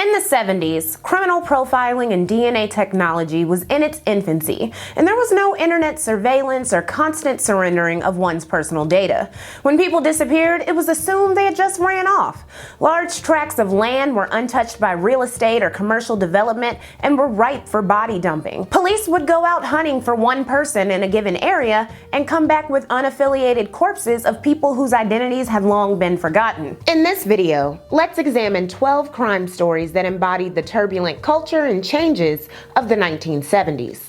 In the 70s, criminal profiling and DNA technology was in its infancy, and there was no internet surveillance or constant surrendering of one's personal data. When people disappeared, it was assumed they had just ran off. Large tracts of land were untouched by real estate or commercial development and were ripe for body dumping. Police would go out hunting for one person in a given area and come back with unaffiliated corpses of people whose identities had long been forgotten. In this video, let's examine 12 crime stories that embodied the turbulent culture and changes of the 1970s.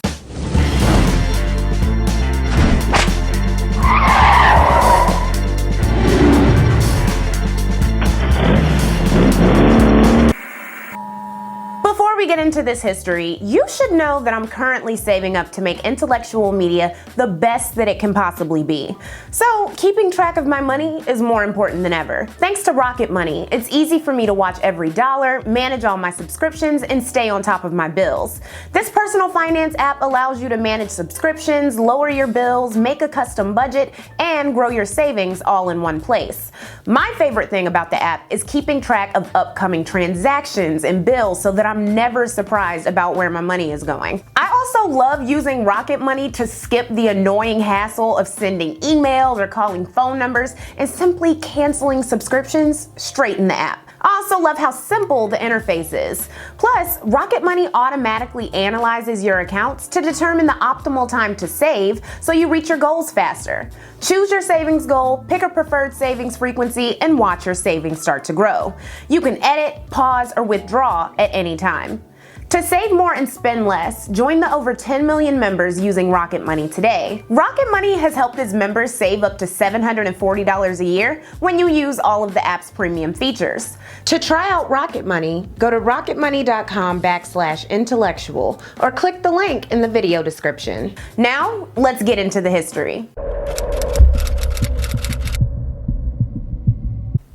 Before we get into this history, you should know that I'm currently saving up to make intellectual media the best that it can possibly be. So keeping track of my money is more important than ever. Thanks to Rocket Money, it's easy for me to watch every dollar, manage all my subscriptions, and stay on top of my bills. This personal finance app allows you to manage subscriptions, lower your bills, make a custom budget, and grow your savings all in one place. My favorite thing about the app is keeping track of upcoming transactions and bills so that I'm never surprised about where my money is going. I also love using Rocket Money to skip the annoying hassle of sending emails or calling phone numbers and simply canceling subscriptions straight in the app. I also love how simple the interface is. Plus, Rocket Money automatically analyzes your accounts to determine the optimal time to save so you reach your goals faster. Choose your savings goal, pick a preferred savings frequency, and watch your savings start to grow. You can edit, pause, or withdraw at any time. To save more and spend less, join the over 10 million members using Rocket Money today. Rocket Money has helped its members save up to $740 a year when you use all of the app's premium features. To try out Rocket Money, go to rocketmoney.com/intellectual or click the link in the video description. Now, let's get into the history.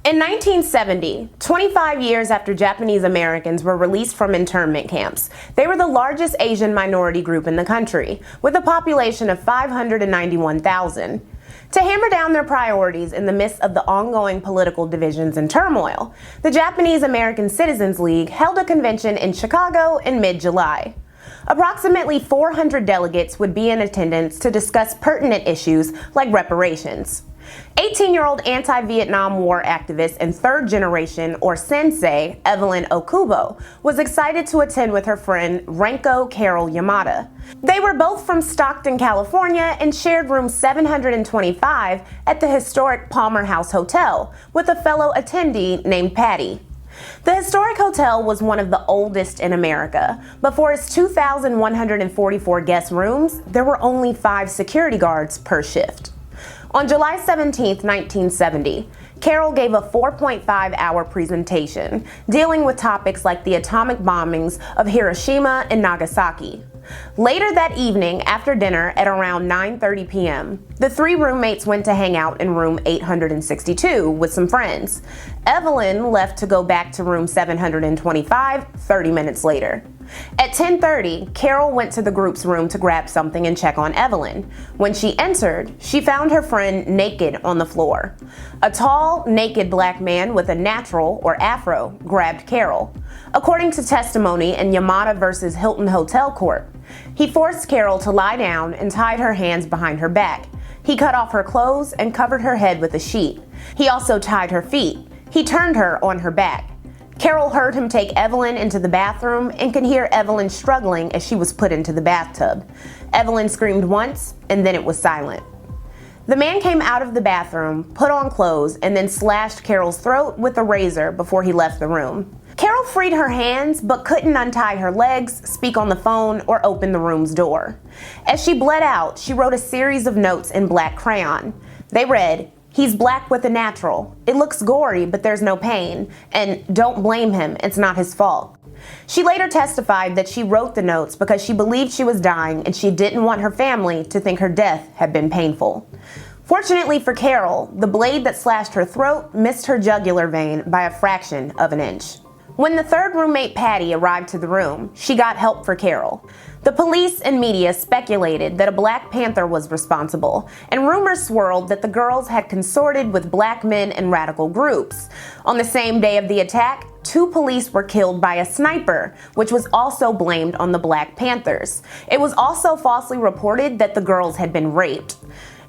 In 1970, 25 years after Japanese Americans were released from internment camps, they were the largest Asian minority group in the country, with a population of 591,000. To hammer down their priorities in the midst of the ongoing political divisions and turmoil, the Japanese American Citizens League held a convention in Chicago in mid-July. Approximately 400 delegates would be in attendance to discuss pertinent issues like reparations. 18-year-old anti-Vietnam War activist and third-generation, or sensei, Evelyn Okubo, was excited to attend with her friend Ranko Yamada. They were both from Stockton, California, and shared room 725 at the historic Palmer House Hotel with a fellow attendee named Patty. The historic hotel was one of the oldest in America, but for its 2,144 guest rooms, there were only 5 security guards per shift. On July 17, 1970, Carol gave a 4.5-hour presentation dealing with topics like the atomic bombings of Hiroshima and Nagasaki. Later that evening, after dinner at around 9:30 p.m., the 3 roommates went to hang out in room 862 with some friends. Evelyn left to go back to room 725 30 minutes later. At 10:30, Carol went to the group's room to grab something and check on Evelyn. When she entered, she found her friend naked on the floor. A tall, naked black man with a natural, or afro, grabbed Carol. According to testimony in Yamada vs. Hilton Hotel Court, he forced Carol to lie down and tied her hands behind her back. He cut off her clothes and covered her head with a sheet. He also tied her feet. He turned her on her back. Carol heard him take Evelyn into the bathroom and could hear Evelyn struggling as she was put into the bathtub. Evelyn screamed once, and then it was silent. The man came out of the bathroom, put on clothes, and then slashed Carol's throat with a razor before he left the room. Carol freed her hands but couldn't untie her legs, speak on the phone, or open the room's door. As she bled out, she wrote a series of notes in black crayon. They read, "He's black with a natural. It looks gory, but there's no pain. And don't blame him, it's not his fault." She later testified that she wrote the notes because she believed she was dying and she didn't want her family to think her death had been painful. Fortunately for Carol, the blade that slashed her throat missed her jugular vein by a fraction of an inch. When the third roommate, Patty, arrived to the room, she got help for Carol. The police and media speculated that a Black Panther was responsible, and rumors swirled that the girls had consorted with black men and radical groups. On the same day of the attack, 2 police were killed by a sniper, which was also blamed on the Black Panthers. It was also falsely reported that the girls had been raped.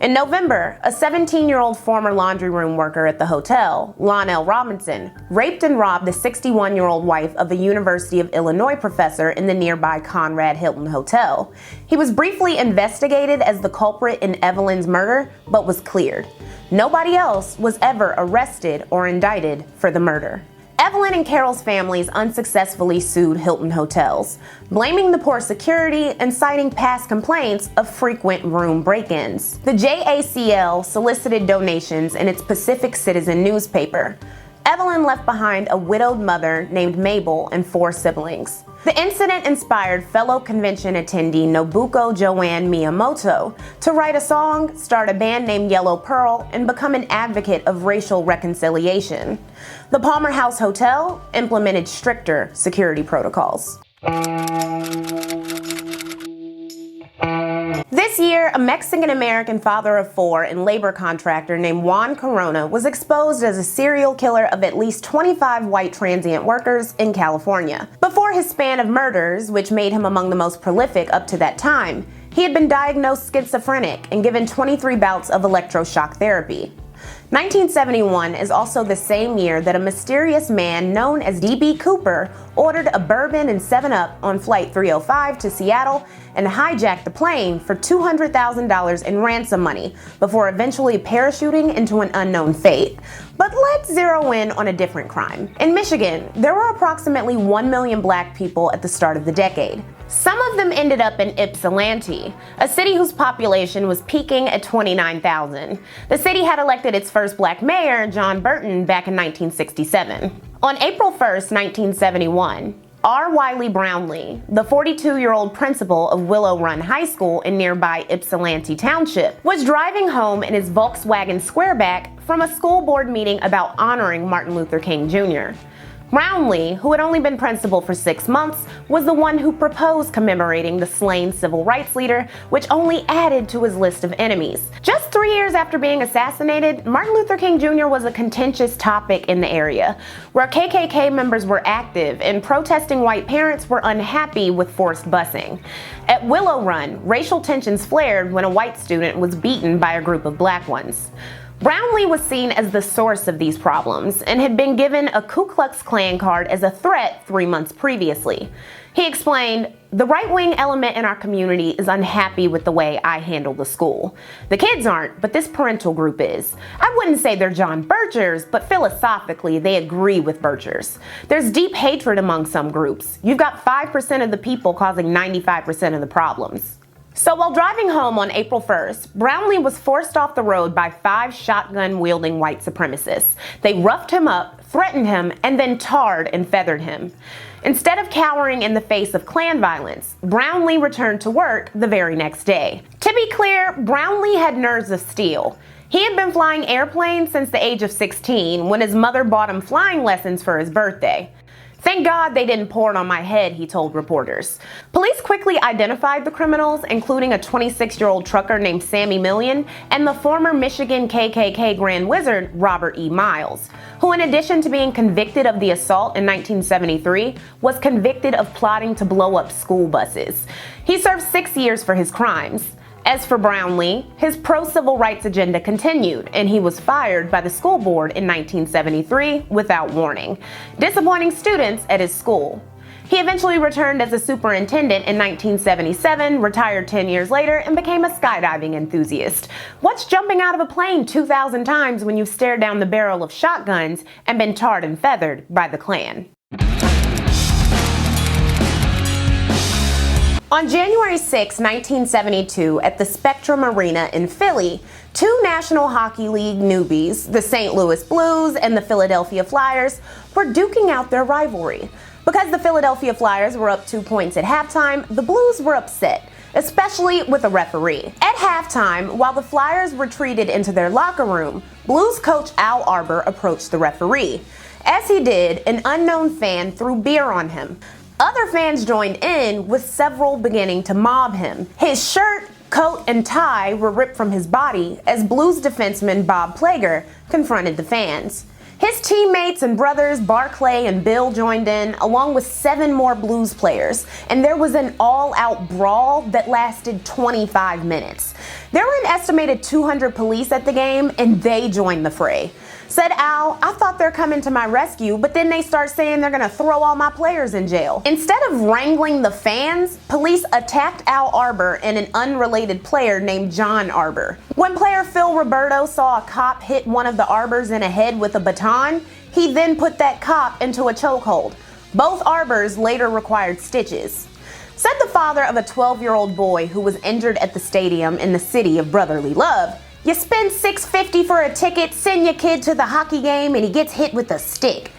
In November, a 17-year-old former laundry room worker at the hotel, Lonell Robinson, raped and robbed the 61-year-old wife of a University of Illinois professor in the nearby Conrad Hilton Hotel. He was briefly investigated as the culprit in Evelyn's murder, but was cleared. Nobody else was ever arrested or indicted for the murder. Evelyn and Carol's families unsuccessfully sued Hilton Hotels, blaming the poor security and citing past complaints of frequent room break-ins. The JACL solicited donations in its Pacific Citizen newspaper. Evelyn left behind a widowed mother named Mabel and 4 siblings. The incident inspired fellow convention attendee Nobuko Joanne Miyamoto to write a song, start a band named Yellow Pearl, and become an advocate of racial reconciliation. The Palmer House Hotel implemented stricter security protocols. This year, a Mexican-American father of 4 and labor contractor named Juan Corona was exposed as a serial killer of at least 25 white transient workers in California. Before his span of murders, which made him among the most prolific up to that time, he had been diagnosed schizophrenic and given 23 bouts of electroshock therapy. 1971 is also the same year that a mysterious man known as D.B. Cooper ordered a bourbon and 7-Up on Flight 305 to Seattle and hijacked the plane for $200,000 in ransom money before eventually parachuting into an unknown fate. But let's zero in on a different crime. In Michigan, there were approximately 1 million black people at the start of the decade. Some of them ended up in Ypsilanti, a city whose population was peaking at 29,000. The city had elected its first black mayor, John Burton, back in 1967. On April 1st, 1971, WIley Brownlee, the 42-year-old principal of Willow Run High School in nearby Ypsilanti Township, was driving home in his Volkswagen Squareback from a school board meeting about honoring Martin Luther King Jr. Brownlee, who had only been principal for 6 months, was the one who proposed commemorating the slain civil rights leader, which only added to his list of enemies. Just 3 years after being assassinated, Martin Luther King Jr. was a contentious topic in the area, where KKK members were active and protesting white parents were unhappy with forced busing. At Willow Run, racial tensions flared when a white student was beaten by a group of black ones. Brownlee was seen as the source of these problems and had been given a Ku Klux Klan card as a threat 3 months previously. He explained, "The right-wing element in our community is unhappy with the way I handle the school. The kids aren't, but this parental group is. I wouldn't say they're John Birchers, but philosophically they agree with Birchers. There's deep hatred among some groups. You've got 5% of the people causing 95% of the problems." So while driving home on April 1st, Brownlee was forced off the road by 5 shotgun-wielding white supremacists. They roughed him up, threatened him, and then tarred and feathered him. Instead of cowering in the face of Klan violence, Brownlee returned to work the very next day. To be clear, Brownlee had nerves of steel. He had been flying airplanes since the age of 16 when his mother bought him flying lessons for his birthday. "Thank God they didn't pour it on my head," he told reporters. Police quickly identified the criminals, including a 26-year-old trucker named Sammy Million and the former Michigan KKK Grand Wizard Robert E. Miles, who in addition to being convicted of the assault in 1973, was convicted of plotting to blow up school buses. He served 6 years for his crimes. As for Brownlee, his pro-civil rights agenda continued, and he was fired by the school board in 1973 without warning, disappointing students at his school. He eventually returned as a superintendent in 1977, retired 10 years later, and became a skydiving enthusiast. What's jumping out of a plane 2,000 times when you've stared down the barrel of shotguns and been tarred and feathered by the Klan? On January 6, 1972, at the Spectrum Arena in Philly, 2 National Hockey League newbies, the St. Louis Blues and the Philadelphia Flyers, were duking out their rivalry. Because the Philadelphia Flyers were up 2 points at halftime, the Blues were upset, especially with the referee. At halftime, while the Flyers retreated into their locker room, Blues coach Al Arbor approached the referee. As he did, an unknown fan threw beer on him. Other fans joined in, with several beginning to mob him. His shirt, coat, and tie were ripped from his body as Blues defenseman Bob Plager confronted the fans. His teammates and brothers Barclay and Bill joined in, along with 7 more Blues players, and there was an all-out brawl that lasted 25 minutes. There were an estimated 200 police at the game, and they joined the fray. Said Al, I thought they're coming to my rescue, but then they start saying they're gonna throw all my players in jail. Instead of wrangling the fans, police attacked Al Arbor and an unrelated player named John Arbor. When player Phil Roberto saw a cop hit one of the Arbors in the head with a baton, he then put that cop into a chokehold. Both Arbors later required stitches. Said the father of a 12-year-old boy who was injured at the stadium in the city of brotherly love, you spend $6.50 for a ticket, send your kid to the hockey game, and he gets hit with a stick.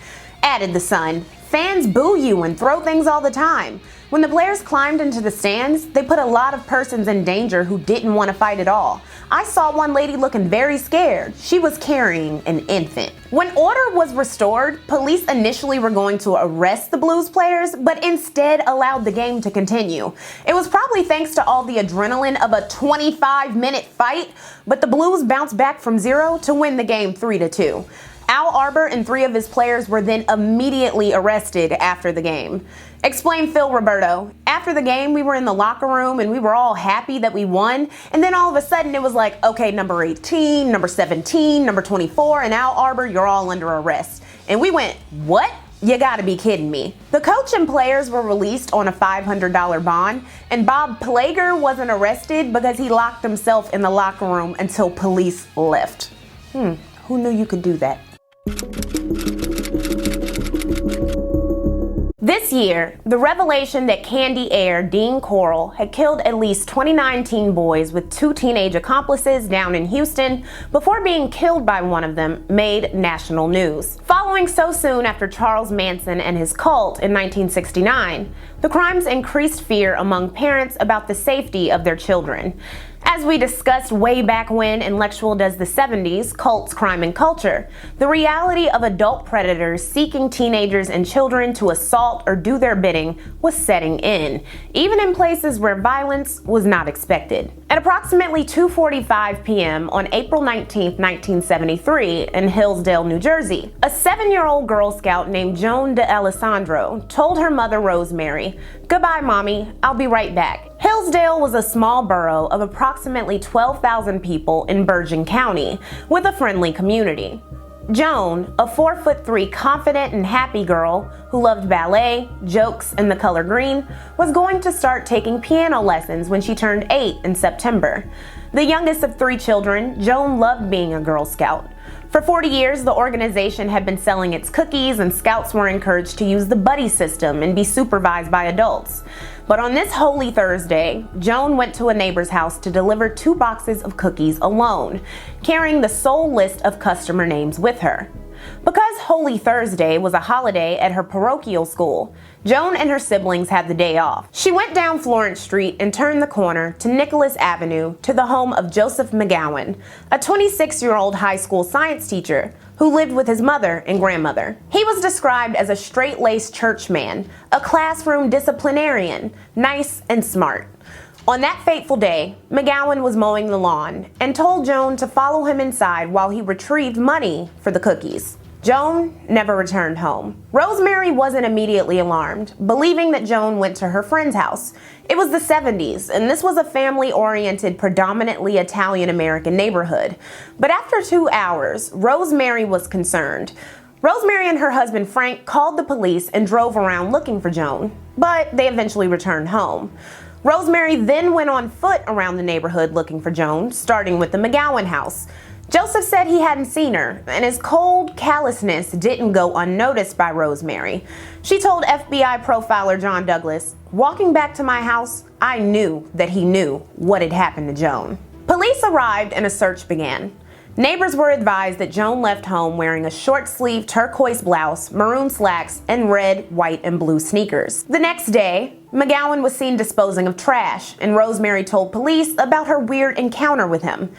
Added the son, fans boo you and throw things all the time. When the players climbed into the stands, they put a lot of persons in danger who didn't want to fight at all. I saw one lady looking very scared. She was carrying an infant. When order was restored, police initially were going to arrest the Blues players, but instead allowed the game to continue. It was probably thanks to all the adrenaline of a 25-minute fight, but the Blues bounced back from 0 to win the game 3-2. Al Arbor and 3 of his players were then immediately arrested after the game. Explained Phil Roberto, after the game we were in the locker room and we were all happy that we won, and then all of a sudden it was like, okay, number 18, number 17, number 24, and Al Arbor, you're all under arrest. And we went, what? You gotta be kidding me. The coach and players were released on a $500 bond, and Bob Plager wasn't arrested because he locked himself in the locker room until police left. Who knew you could do that? This year, the revelation that Candy heir Dean Coral had killed at least 29 teen boys with 2 teenage accomplices down in Houston before being killed by one of them made national news. Following so soon after Charles Manson and his cult in 1969, the crimes increased fear among parents about the safety of their children. As we discussed way back when in Lectual Does the 70s, Cults, Crime and Culture, the reality of adult predators seeking teenagers and children to assault or do their bidding was setting in, even in places where violence was not expected. At approximately 2:45 p.m. on April 19, 1973, in Hillsdale, New Jersey, a 7-year-old Girl Scout named Joan D'Alessandro told her mother Rosemarie, "Goodbye, Mommy, I'll be right back." Hillsdale was a small borough of approximately 12,000 people in Bergen County, with a friendly community. Joan, a 4'3" confident and happy girl who loved ballet, jokes, and the color green, was going to start taking piano lessons when she turned 8 in September. The youngest of 3 children, Joan loved being a Girl Scout. For 40 years, the organization had been selling its cookies, and scouts were encouraged to use the buddy system and be supervised by adults. But on this Holy Thursday, Joan went to a neighbor's house to deliver 2 boxes of cookies alone, carrying the sole list of customer names with her. Because Holy Thursday was a holiday at her parochial school, Joan and her siblings had the day off. She went down Florence Street and turned the corner to Nicholas Avenue to the home of Joseh McGowan, a 26-year-old high school science teacher who lived with his mother and grandmother. He was described as a straight-laced churchman, a classroom disciplinarian, nice and smart. On that fateful day, McGowan was mowing the lawn and told Joan to follow him inside while he retrieved money for the cookies. Joan never returned home. Rosemarie wasn't immediately alarmed, believing that Joan went to her friend's house. It was the 70s, and this was a family-oriented, predominantly Italian-American neighborhood. But after 2 hours, Rosemarie was concerned. Rosemarie and her husband Frank called the police and drove around looking for Joan, but they eventually returned home. Rosemarie then went on foot around the neighborhood looking for Joan, starting with the McGowan house. Joseph said he hadn't seen her, and his cold callousness didn't go unnoticed by Rosemarie. She told FBI profiler John Douglas, "Walking back to my house, I knew that he knew what had happened to Joan." Police arrived and a search began. Neighbors were advised that Joan left home wearing a short-sleeved turquoise blouse, maroon slacks, and red, white, and blue sneakers. The next day, McGowan was seen disposing of trash, and Rosemarie told police about her weird encounter with him.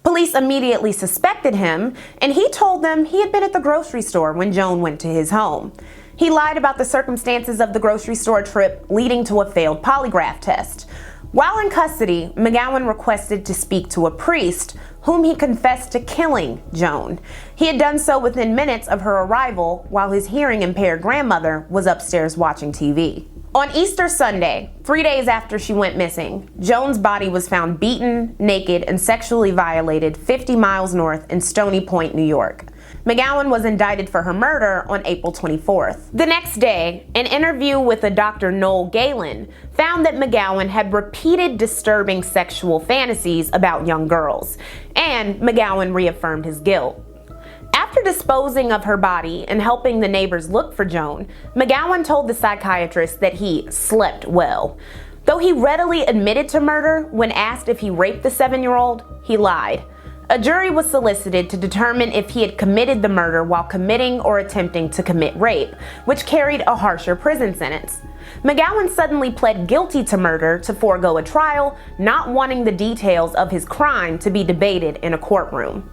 Police immediately suspected him, and he told them he had been at the grocery store when Joan went to his home. He lied about the circumstances of the grocery store trip, leading to a failed polygraph test. While in custody, McGowan requested to speak to a priest whom he confessed to killing Joan. He had done so within minutes of her arrival while his hearing-impaired grandmother was upstairs watching TV. On Easter Sunday, 3 days after she went missing, Joan's body was found beaten, naked, and sexually violated 50 miles north in Stony Point, New York. McGowan was indicted for her murder on April 24th. The next day, an interview with a Dr. Noel Galen found that McGowan had repeated disturbing sexual fantasies about young girls, and McGowan reaffirmed his guilt. After disposing of her body and helping the neighbors look for Joan, McGowan told the psychiatrist that he slept well. Though he readily admitted to murder when asked if he raped the 7-year-old, he lied. A jury was solicited to determine if he had committed the murder while committing or attempting to commit rape, which carried a harsher prison sentence. McGowan suddenly pled guilty to murder to forego a trial, not wanting the details of his crime to be debated in a courtroom.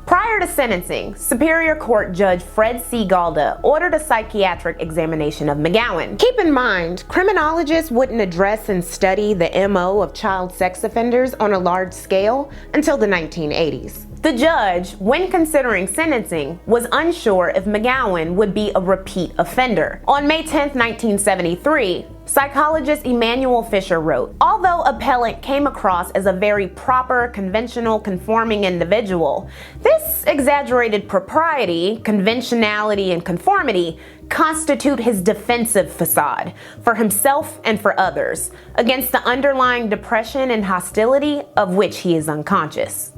Prior to sentencing, Superior Court Judge Fred C. Galda ordered a psychiatric examination of McGowan. Keep in mind, criminologists wouldn't address and study the MO of child sex offenders on a large scale until the 1980s. The judge, when considering sentencing, was unsure if McGowan would be a repeat offender. On May 10, 1973, psychologist Emanuel Fisher wrote, "Although appellant came across as a very proper, conventional, conforming individual, this exaggerated propriety, conventionality, and conformity constitute his defensive facade for himself and for others against the underlying depression and hostility of which he is unconscious."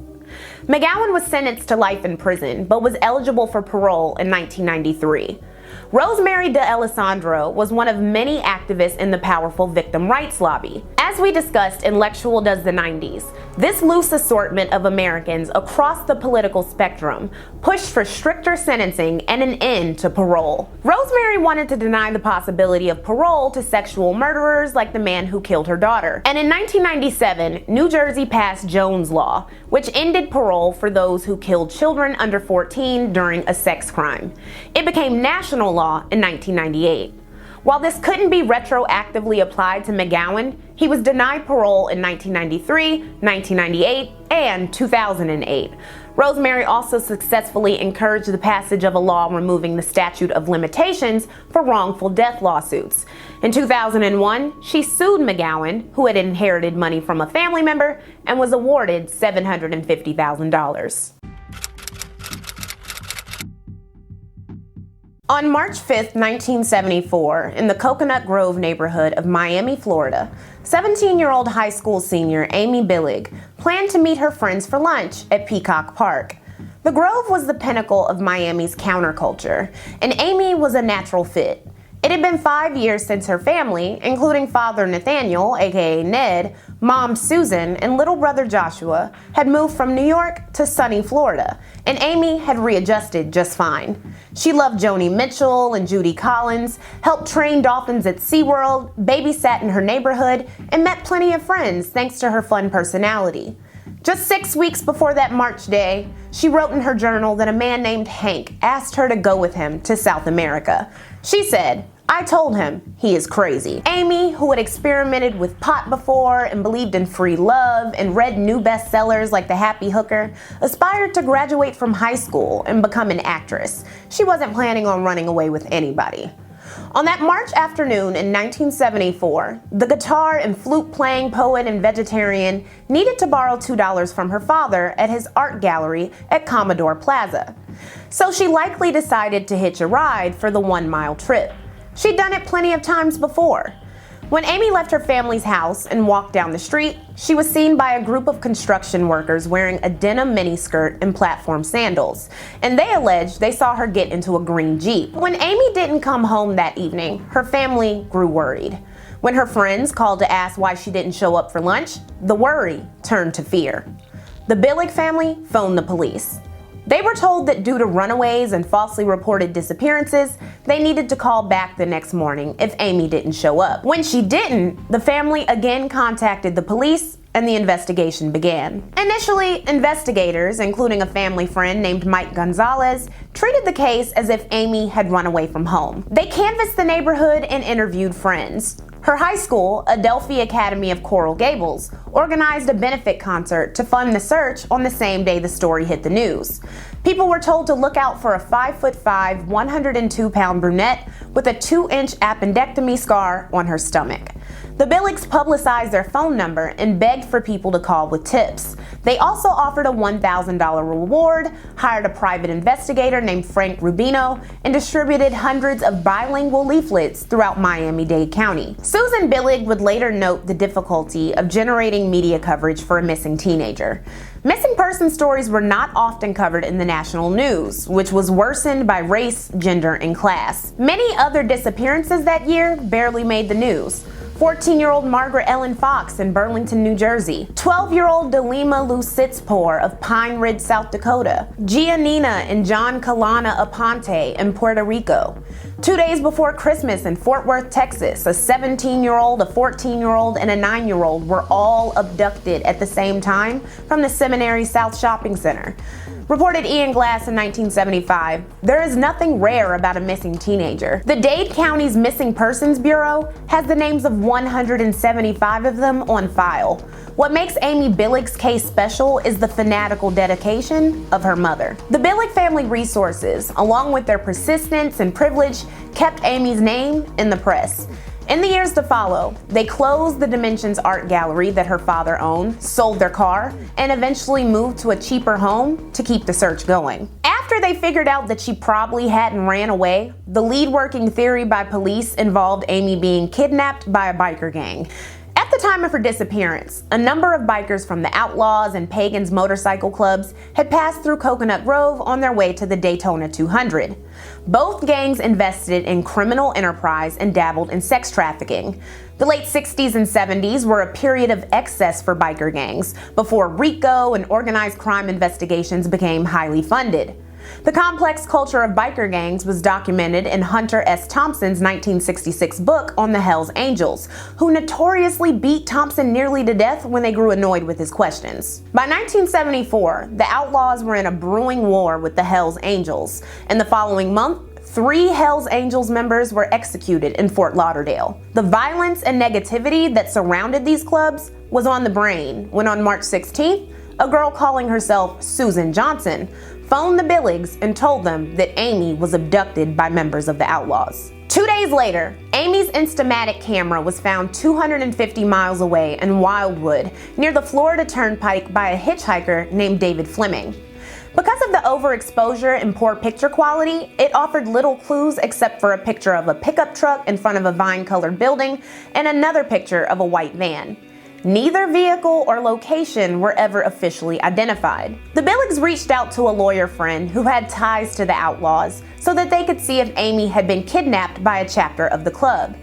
McGowan was sentenced to life in prison, but was eligible for parole in 1993. Rosemarie D'Alessandro was one of many activists in the powerful victim rights lobby. As we discussed in Lectual Does the 90s, this loose assortment of Americans across the political spectrum pushed for stricter sentencing and an end to parole. Rosemarie wanted to deny the possibility of parole to sexual murderers like the man who killed her daughter. And in 1997, New Jersey passed Jones Law, which ended parole for those who killed children under 14 during a sex crime. It became national law in 1998. While this couldn't be retroactively applied to McGowan, he was denied parole in 1993, 1998, and 2008. Rosemarie also successfully encouraged the passage of a law removing the statute of limitations for wrongful death lawsuits. In 2001, she sued McGowan, who had inherited money from a family member, and was awarded $750,000. On March 5, 1974, in the Coconut Grove neighborhood of Miami, Florida, 17-year-old high school senior Amy Billig planned to meet her friends for lunch at Peacock Park. The Grove was the pinnacle of Miami's counterculture, and Amy was a natural fit. It had been 5 years since her family, including father Nathaniel, aka Ned, mom Susan, and little brother Joshua, had moved from New York to sunny Florida, and Amy had readjusted just fine. She loved Joni Mitchell and Judy Collins, helped train dolphins at SeaWorld, babysat in her neighborhood, and met plenty of friends thanks to her fun personality. Just 6 weeks before that March day, she wrote in her journal that a man named Hank asked her to go with him to South America. She said, "I told him he is crazy." Amy, who had experimented with pot before and believed in free love and read new bestsellers like The Happy Hooker, aspired to graduate from high school and become an actress. She wasn't planning on running away with anybody. On that March afternoon in 1974, the guitar and flute-playing poet and vegetarian needed to borrow $2 from her father at his art gallery at Commodore Plaza. So she likely decided to hitch a ride for the 1-mile trip. She'd done it plenty of times before. When Amy left her family's house and walked down the street, she was seen by a group of construction workers wearing a denim miniskirt and platform sandals, and they alleged they saw her get into a green Jeep. When Amy didn't come home that evening, her family grew worried. When her friends called to ask why she didn't show up for lunch, the worry turned to fear. The Billig family phoned the police. They were told that due to runaways and falsely reported disappearances, they needed to call back the next morning if Amy didn't show up. When she didn't, the family again contacted the police and the investigation began. Initially, investigators, including a family friend named Mike Gonzalez, treated the case as if Amy had run away from home. They canvassed the neighborhood and interviewed friends. Her high school, Adelphi Academy of Coral Gables, organized a benefit concert to fund the search on the same day the story hit the news. People were told to look out for a 5'5", 102-pound brunette with a 2-inch appendectomy scar on her stomach. The Billigs publicized their phone number and begged for people to call with tips. They also offered a $1,000 reward, hired a private investigator named Frank Rubino, and distributed hundreds of bilingual leaflets throughout Miami-Dade County. Susan Billig would later note the difficulty of generating media coverage for a missing teenager. Missing person stories were not often covered in the national news, which was worsened by race, gender, and class. Many other disappearances that year barely made the news. 14-year-old Margaret Ellen Fox in Burlington, New Jersey, 12-year-old Delima Lou Sitzpour of Pine Ridge, South Dakota, Giannina and John Kalana Aponte in Puerto Rico. 2 days before Christmas in Fort Worth, Texas, a 17-year-old, a 14-year-old, and a 9-year-old were all abducted at the same time from the Seminary South Shopping Center. Reported Ian Glass in 1975, there is nothing rare about a missing teenager. The Dade County's Missing Persons Bureau has the names of 175 of them on file. What makes Amy Billig's case special is the fanatical dedication of her mother. The Billig family resources, along with their persistence and privilege, kept Amy's name in the press. In the years to follow, they closed the Dimensions Art Gallery that her father owned, sold their car, and eventually moved to a cheaper home to keep the search going. After they figured out that she probably hadn't ran away, the lead working theory by police involved Amy being kidnapped by a biker gang. At the time of her disappearance, a number of bikers from the Outlaws and Pagan's motorcycle clubs had passed through Coconut Grove on their way to the Daytona 200. Both gangs invested in criminal enterprise and dabbled in sex trafficking. The late 60s and 70s were a period of excess for biker gangs, before RICO and organized crime investigations became highly funded. The complex culture of biker gangs was documented in Hunter S. Thompson's 1966 book on the Hells Angels, who notoriously beat Thompson nearly to death when they grew annoyed with his questions. By 1974, the Outlaws were in a brewing war with the Hells Angels. In the following month, 3 Hells Angels members were executed in Fort Lauderdale. The violence and negativity that surrounded these clubs was on the brain when on March 16th, a girl calling herself Susan Johnson phoned the Billigs and told them that Amy was abducted by members of the Outlaws. 2 days later, Amy's Instamatic camera was found 250 miles away in Wildwood, near the Florida Turnpike, by a hitchhiker named David Fleming. Because of the overexposure and poor picture quality, it offered little clues except for a picture of a pickup truck in front of a vine-colored building and another picture of a white van. Neither vehicle or location were ever officially identified. The Billigs reached out to a lawyer friend who had ties to the Outlaws so that they could see if Amy had been kidnapped by a chapter of the club.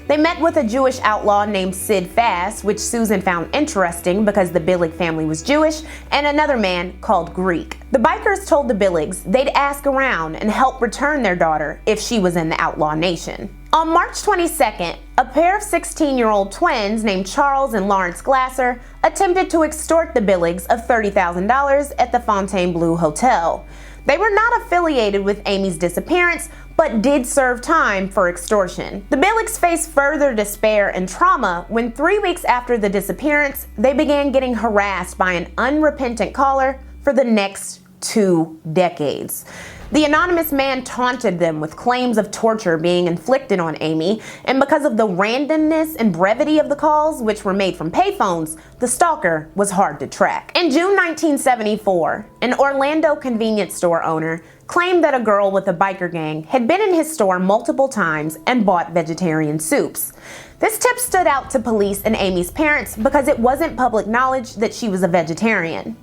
They met with a Jewish outlaw named Sid Fass, which Susan found interesting because the Billig family was Jewish, and another man called Greek. The bikers told the Billigs they'd ask around and help return their daughter if she was in the outlaw nation. On March 22nd, a pair of 16-year-old twins named Charles and Lawrence Glasser attempted to extort the Billigs of $30,000 at the Fontainebleau Hotel. They were not affiliated with Amy's disappearance, but did serve time for extortion. The Billigs faced further despair and trauma when 3 weeks after the disappearance, they began getting harassed by an unrepentant caller for the next 2 decades. The anonymous man taunted them with claims of torture being inflicted on Amy, and because of the randomness and brevity of the calls, which were made from payphones, the stalker was hard to track. In June 1974, an Orlando convenience store owner claimed that a girl with a biker gang had been in his store multiple times and bought vegetarian soups. This tip stood out to police and Amy's parents because it wasn't public knowledge that she was a vegetarian.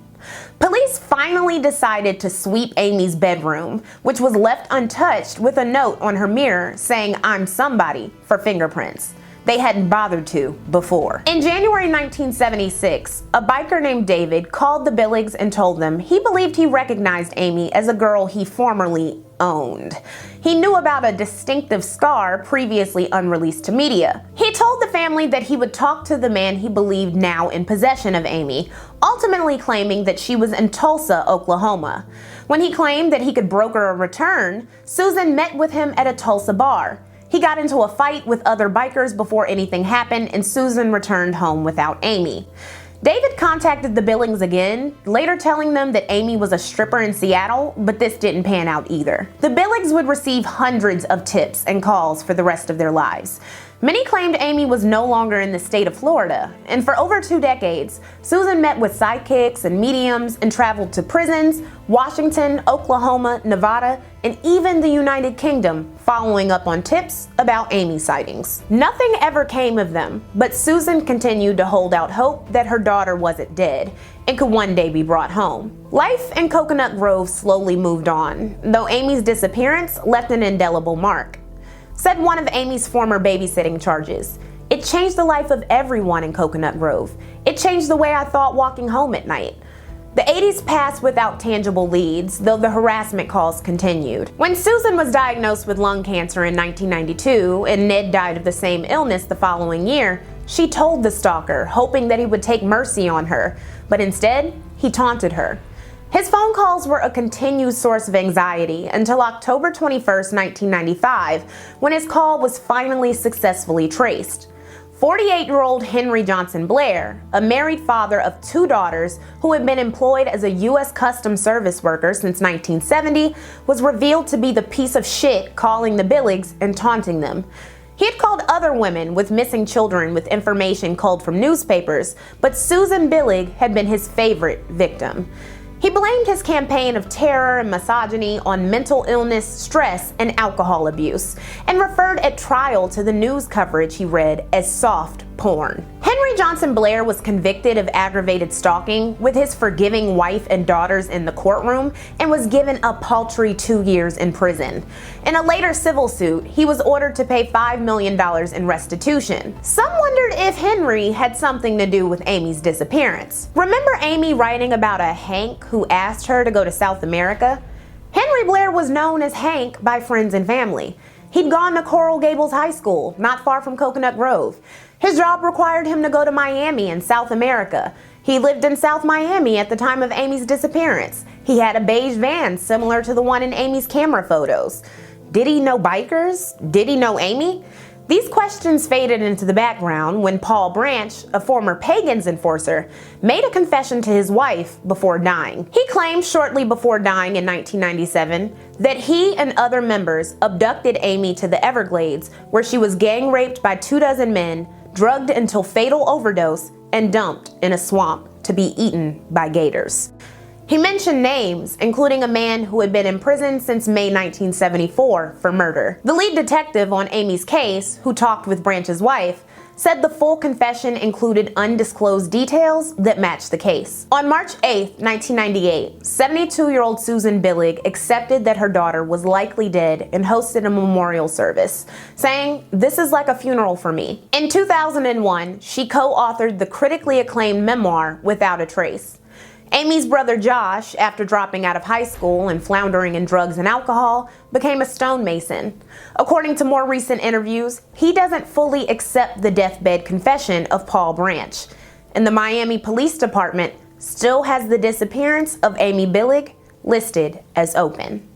Police finally decided to sweep Amy's bedroom, which was left untouched, with a note on her mirror saying "I'm somebody" for fingerprints. They hadn't bothered to before. In January 1976, a biker named David called the Billigs and told them he believed he recognized Amy as a girl he formerly owned. He knew about a distinctive scar previously unreleased to media. He told the family that he would talk to the man he believed now in possession of Amy, ultimately claiming that she was in Tulsa, Oklahoma. When he claimed that he could broker a return, Susan met with him at a Tulsa bar. He got into a fight with other bikers before anything happened, and Susan returned home without Amy. David contacted the Billings again, later telling them that Amy was a stripper in Seattle, but this didn't pan out either. The Billings would receive hundreds of tips and calls for the rest of their lives. Many claimed Amy was no longer in the state of Florida, and for over 2 decades, Susan met with sidekicks and mediums and traveled to prisons, Washington, Oklahoma, Nevada, and even the United Kingdom, following up on tips about Amy sightings. Nothing ever came of them, but Susan continued to hold out hope that her daughter wasn't dead and could one day be brought home. Life in Coconut Grove slowly moved on, though Amy's disappearance left an indelible mark. Said one of Amy's former babysitting charges, "It changed the life of everyone in Coconut Grove. It changed the way I thought walking home at night." The 80s passed without tangible leads, though the harassment calls continued. When Susan was diagnosed with lung cancer in 1992 and Ned died of the same illness the following year, she told the stalker, hoping that he would take mercy on her, but instead, he taunted her. His phone calls were a continued source of anxiety until October 21, 1995, when his call was finally successfully traced. 48-year-old Henry Johnson Blair, a married father of 2 daughters who had been employed as a U.S. Customs Service worker since 1970, was revealed to be the piece of shit calling the Billigs and taunting them. He had called other women with missing children with information culled from newspapers, but Susan Billig had been his favorite victim. He blamed his campaign of terror and misogyny on mental illness, stress, and alcohol abuse, and referred at trial to the news coverage he read as soft porn. Henry Johnson Blair was convicted of aggravated stalking with his forgiving wife and daughters in the courtroom and was given a paltry 2 years in prison. In a later civil suit, he was ordered to pay $5 million in restitution. Some wondered if Henry had something to do with Amy's disappearance. Remember Amy writing about a Hank who asked her to go to South America? Henry Blair was known as Hank by friends and family. He'd gone to Coral Gables High School, not far from Coconut Grove. His job required him to go to Miami in South America. He lived in South Miami at the time of Amy's disappearance. He had a beige van similar to the one in Amy's camera photos. Did he know bikers? Did he know Amy? These questions faded into the background when Paul Branch, a former Pagan's enforcer, made a confession to his wife before dying. He claimed shortly before dying in 1997 that he and other members abducted Amy to the Everglades, where she was gang raped by 24 men, drugged until fatal overdose, and dumped in a swamp to be eaten by gators. He mentioned names, including a man who had been in prison since May 1974 for murder. The lead detective on Amy's case, who talked with Branch's wife, said the full confession included undisclosed details that matched the case. On March 8, 1998, 72-year-old Susan Billig accepted that her daughter was likely dead and hosted a memorial service, saying, "This is like a funeral for me." In 2001, she co-authored the critically acclaimed memoir, Without a Trace. Amy's brother Josh, after dropping out of high school and floundering in drugs and alcohol, became a stonemason. According to more recent interviews, he doesn't fully accept the deathbed confession of Paul Branch. And the Miami Police Department still has the disappearance of Amy Billig listed as open.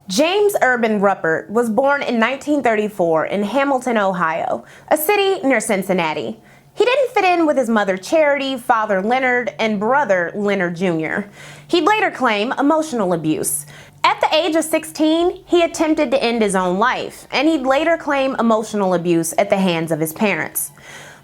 James Urban Ruppert was born in 1934 in Hamilton, Ohio, a city near Cincinnati. He didn't fit in with his mother Charity, father Leonard, and brother Leonard Jr. He'd later claim emotional abuse. At the age of 16, he attempted to end his own life, and he'd later claim emotional abuse at the hands of his parents.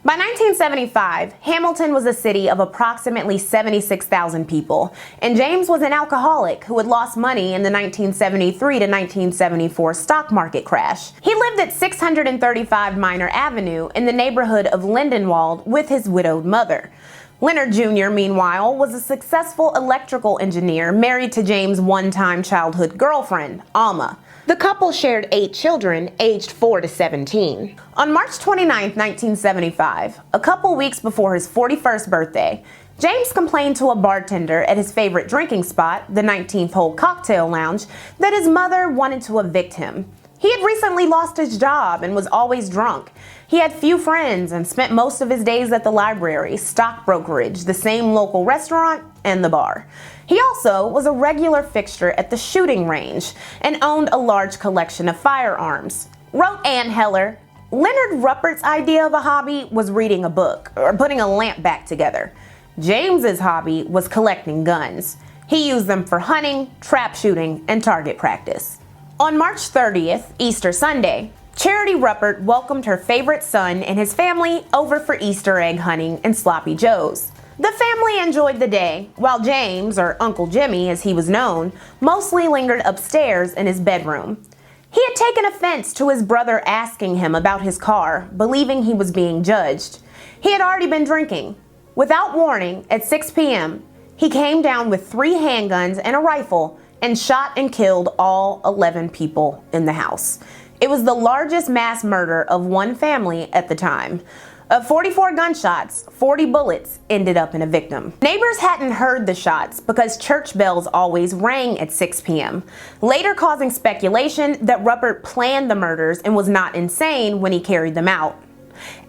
By 1975, Hamilton was a city of approximately 76,000 people, and James was an alcoholic who had lost money in the 1973 to 1974 stock market crash. He lived at 635 Minor Avenue in the neighborhood of Lindenwold with his widowed mother. Leonard Jr., meanwhile, was a successful electrical engineer married to James' one-time childhood girlfriend, Alma. The couple shared 8 children, aged 4 to 17. On March 29, 1975, a couple weeks before his 41st birthday, James complained to a bartender at his favorite drinking spot, the 19th Hole Cocktail Lounge, that his mother wanted to evict him. He had recently lost his job and was always drunk. He had few friends and spent most of his days at the library, stock brokerage, the same local restaurant, and the bar. He also was a regular fixture at the shooting range and owned a large collection of firearms. Wrote Ann Heller, Leonard Ruppert's idea of a hobby was reading a book or putting a lamp back together. James's hobby was collecting guns. He used them for hunting, trap shooting, and target practice. On March 30th, Easter Sunday, Charity Ruppert welcomed her favorite son and his family over for Easter egg hunting and sloppy joes. The family enjoyed the day, while James, or Uncle Jimmy as he was known, mostly lingered upstairs in his bedroom. He had taken offense to his brother asking him about his car, believing he was being judged. He had already been drinking. Without warning, at 6 p.m., he came down with 3 handguns and a rifle and shot and killed all 11 people in the house. It was the largest mass murder of one family at the time. Of 44 gunshots, 40 bullets ended up in a victim. Neighbors hadn't heard the shots because church bells always rang at 6 p.m., later causing speculation that Ruppert planned the murders and was not insane when he carried them out.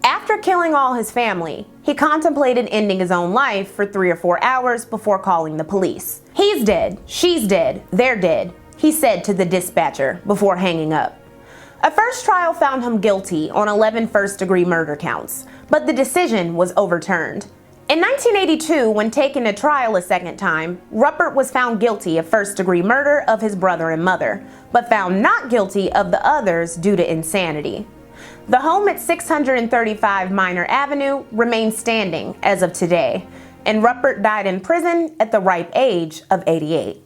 After killing all his family, he contemplated ending his own life for 3 or 4 hours before calling the police. "He's dead, she's dead, they're dead," he said to the dispatcher before hanging up. A first trial found him guilty on 11 first-degree murder counts, but the decision was overturned. In 1982, when taken to trial a second time, Ruppert was found guilty of first-degree murder of his brother and mother, but found not guilty of the others due to insanity. The home at 635 Minor Avenue remains standing as of today, and Ruppert died in prison at the ripe age of 88.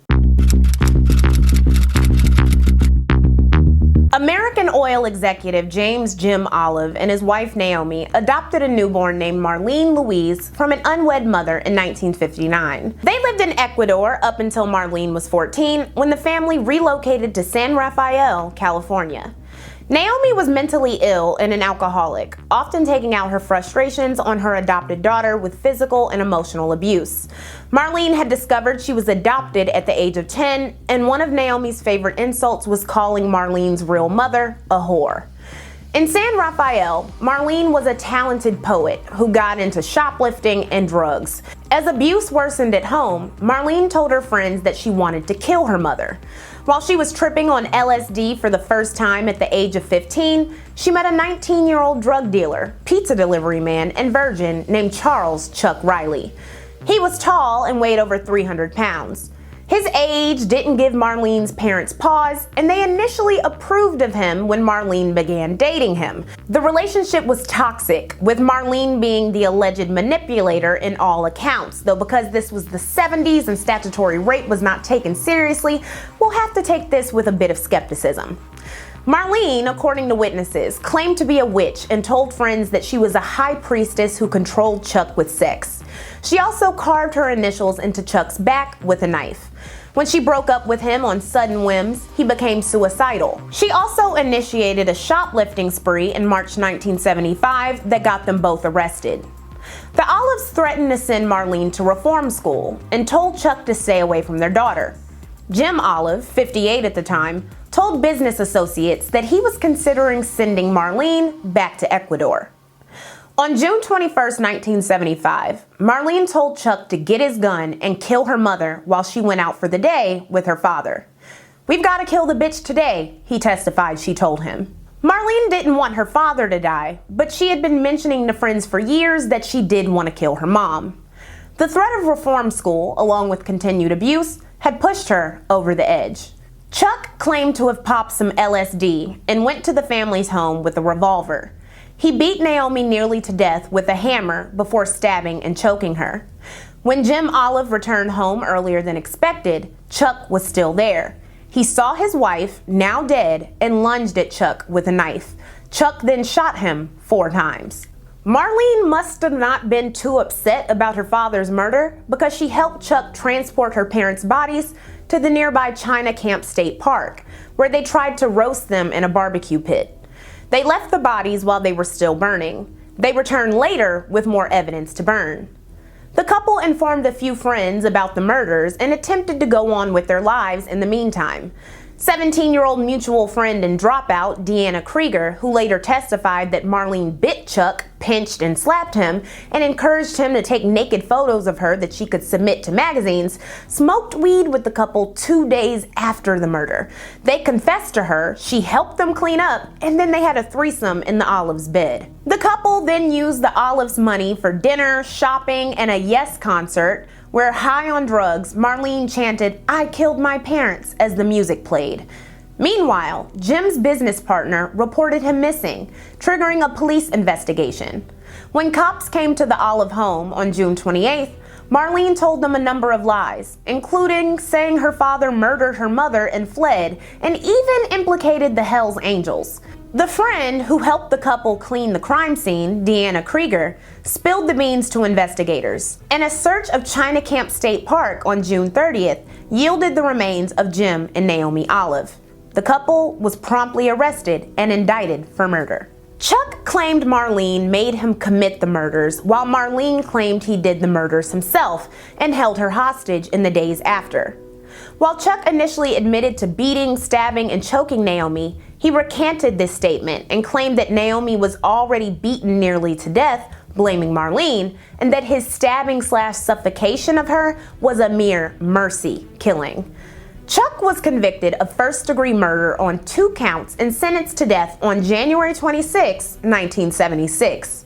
American Oil executive James Jim Olive and his wife Naomi adopted a newborn named Marlene Louise from an unwed mother in 1959. They lived in Ecuador up until Marlene was 14, when the family relocated to San Rafael, California. Naomi was mentally ill and an alcoholic, often taking out her frustrations on her adopted daughter with physical and emotional abuse. Marlene had discovered she was adopted at the age of 10, and one of Naomi's favorite insults was calling Marlene's real mother a whore. In San Rafael, Marlene was a talented poet who got into shoplifting and drugs. As abuse worsened at home, Marlene told her friends that she wanted to kill her mother. While she was tripping on LSD for the first time at the age of 15, she met a 19-year-old drug dealer, pizza delivery man, and virgin named Charles Chuck Riley. He was tall and weighed over 300 pounds. His age didn't give Marlene's parents pause, and they initially approved of him when Marlene began dating him. The relationship was toxic, with Marlene being the alleged manipulator in all accounts, though because this was the 70s and statutory rape was not taken seriously, we'll have to take this with a bit of skepticism. Marlene, according to witnesses, claimed to be a witch and told friends that she was a high priestess who controlled Chuck with sex. She also carved her initials into Chuck's back with a knife. When she broke up with him on sudden whims, he became suicidal. She also initiated a shoplifting spree in March 1975 that got them both arrested. The Olives threatened to send Marlene to reform school and told Chuck to stay away from their daughter. Jim Olive, 58 at the time, told business associates that he was considering sending Marlene back to Ecuador. On June 21, 1975, Marlene told Chuck to get his gun and kill her mother while she went out for the day with her father. "We've got to kill the bitch today," he testified she told him. Marlene didn't want her father to die, but she had been mentioning to friends for years that she did want to kill her mom. The threat of reform school, along with continued abuse, had pushed her over the edge. Chuck claimed to have popped some LSD and went to the family's home with a revolver. He beat Naomi nearly to death with a hammer before stabbing and choking her. When Jim Olive returned home earlier than expected, Chuck was still there. He saw his wife, now dead, and lunged at Chuck with a knife. Chuck then shot him 4 times. Marlene must have not been too upset about her father's murder because she helped Chuck transport her parents' bodies to the nearby China Camp State Park, where they tried to roast them in a barbecue pit. They left the bodies while they were still burning. They returned later with more evidence to burn. The couple informed a few friends about the murders and attempted to go on with their lives in the meantime. 17-year-old mutual friend and dropout Deanna Krieger, who later testified that Marlene bit Chuck, pinched and slapped him, and encouraged him to take naked photos of her that she could submit to magazines, smoked weed with the couple 2 days after the murder. They confessed to her, she helped them clean up, and then they had a threesome in the Olive's bed. The couple then used the Olive's money for dinner, shopping, and a Yes concert, where, high on drugs, Marlene chanted, "I killed my parents," as the music played. Meanwhile, Jim's business partner reported him missing, triggering a police investigation. When cops came to the Olive home on June 28th, Marlene told them a number of lies, including saying her father murdered her mother and fled, and even implicated the Hells Angels. The friend who helped the couple clean the crime scene, Deanna Krieger, spilled the beans to investigators, and a search of China Camp State Park on June 30th yielded the remains of Jim and Naomi Olive. The couple was promptly arrested and indicted for murder. Chuck claimed Marlene made him commit the murders, while Marlene claimed he did the murders himself and held her hostage in the days after. While Chuck initially admitted to beating, stabbing, and choking Naomi, he recanted this statement and claimed that Naomi was already beaten nearly to death, blaming Marlene, and that his stabbing/suffocation of her was a mere mercy killing. Chuck was convicted of first-degree murder on 2 counts and sentenced to death on January 26, 1976.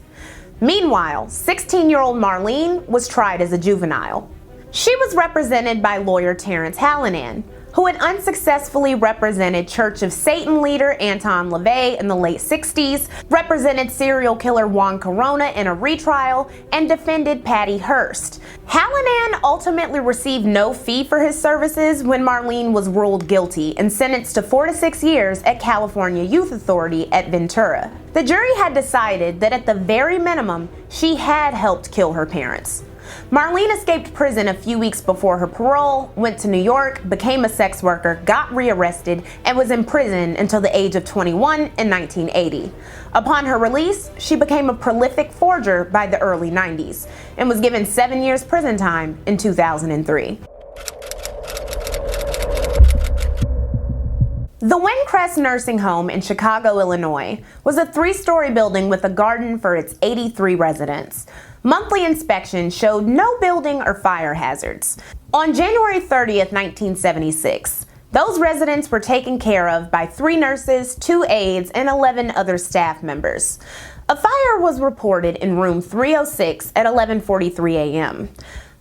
Meanwhile, 16-year-old Marlene was tried as a juvenile. She was represented by lawyer Terrence Hallinan, who had unsuccessfully represented Church of Satan leader Anton LaVey in the late 60s, represented serial killer Juan Corona in a retrial, and defended Patty Hearst. Hallinan ultimately received no fee for his services when Marlene was ruled guilty and sentenced to 4 to 6 years at California Youth Authority at Ventura. The jury had decided that at the very minimum, she had helped kill her parents. Marlene escaped prison a few weeks before her parole, went to New York, became a sex worker, got rearrested, and was in prison until the age of 21 in 1980. Upon her release, she became a prolific forger by the early 90s and was given 7 years prison time in 2003. The Wincrest Nursing Home in Chicago, Illinois, was a 3-story building with a garden for its 83 residents. Monthly inspections showed no building or fire hazards. On January 30th, 1976, those residents were taken care of by 3 nurses, 2 aides, and 11 other staff members. A fire was reported in room 306 at 11:43 a.m.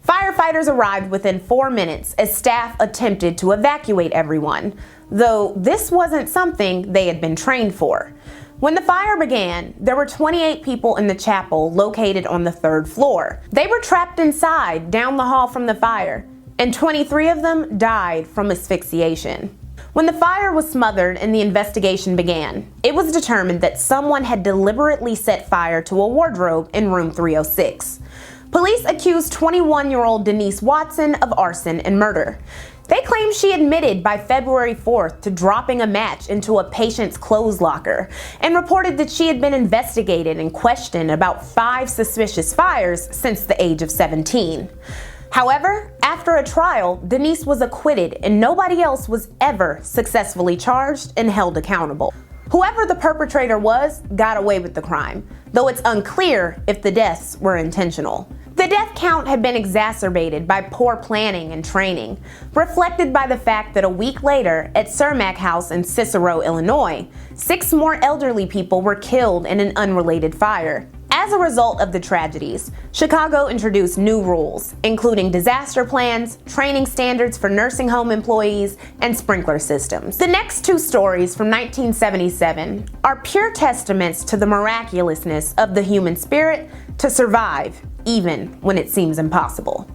Firefighters arrived within 4 minutes as staff attempted to evacuate everyone, though this wasn't something they had been trained for. When the fire began, there were 28 people in the chapel located on the 3rd floor. They were trapped inside, down the hall from the fire, and 23 of them died from asphyxiation. When the fire was smothered and the investigation began, it was determined that someone had deliberately set fire to a wardrobe in room 306. Police accused 21-year-old Denise Watson of arson and murder. They claim she admitted by February 4th to dropping a match into a patient's clothes locker and reported that she had been investigated and questioned about 5 suspicious fires since the age of 17. However, after a trial, Denise was acquitted and nobody else was ever successfully charged and held accountable. Whoever the perpetrator was got away with the crime, though it's unclear if the deaths were intentional. The death count had been exacerbated by poor planning and training, reflected by the fact that a week later at Cermak House in Cicero, Illinois, 6 more elderly people were killed in an unrelated fire. As a result of the tragedies, Chicago introduced new rules, including disaster plans, training standards for nursing home employees, and sprinkler systems. The next 2 stories from 1977 are pure testaments to the miraculousness of the human spirit to survive, even when it seems impossible.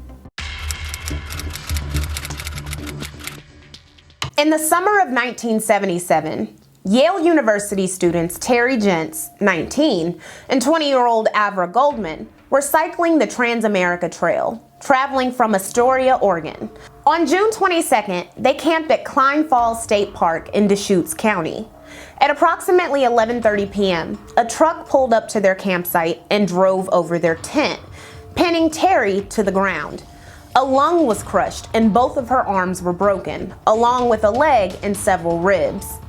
In the summer of 1977, Yale University students Terri Jentz, 19, and 20-year-old Avra Goldman were cycling the Transamerica Trail, traveling from Astoria, Oregon. On June 22nd, they camped at Cline Falls State Park in Descgutes County. At approximately 11:30 p.m., a truck pulled up to their campsite and drove over their tent, pinning Terri to the ground. A lung was crushed and both of her arms were broken, along with a leg and several ribs.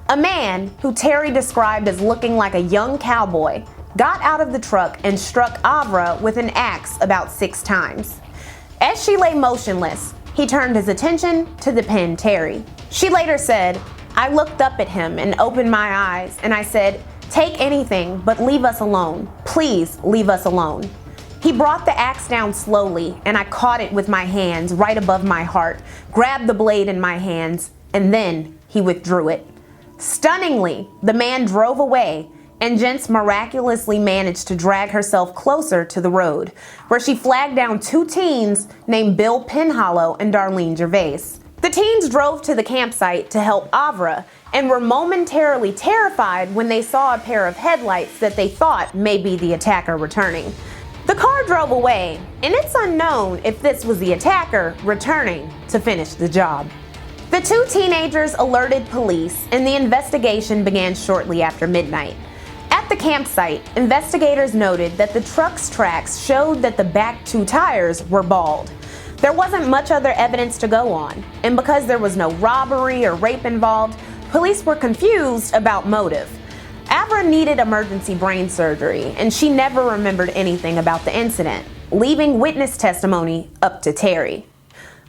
A man, who Terri described as looking like a young cowboy, got out of the truck and struck Avra with an axe about 6 times. As she lay motionless, he turned his attention to the pen Terri. She later said, "I looked up at him and opened my eyes and I said, 'Take anything, but leave us alone. Please leave us alone.' He brought the axe down slowly and I caught it with my hands right above my heart, grabbed the blade in my hands, and then he withdrew it. Stunningly, the man drove away and Jentz miraculously managed to drag herself closer to the road, where she flagged down 2 teens named Bill Penhollow and Darlene Gervais. The teens drove to the campsite to help Avra and were momentarily terrified when they saw a pair of headlights that they thought may be the attacker returning. The car drove away, and it's unknown if this was the attacker returning to finish the job. The 2 teenagers alerted police, and the investigation began shortly after midnight. At the campsite, investigators noted that the truck's tracks showed that the back 2 tires were bald. There wasn't much other evidence to go on, and because there was no robbery or rape involved, police were confused about motive. Avra needed emergency brain surgery, and she never remembered anything about the incident, leaving witness testimony up to Terri.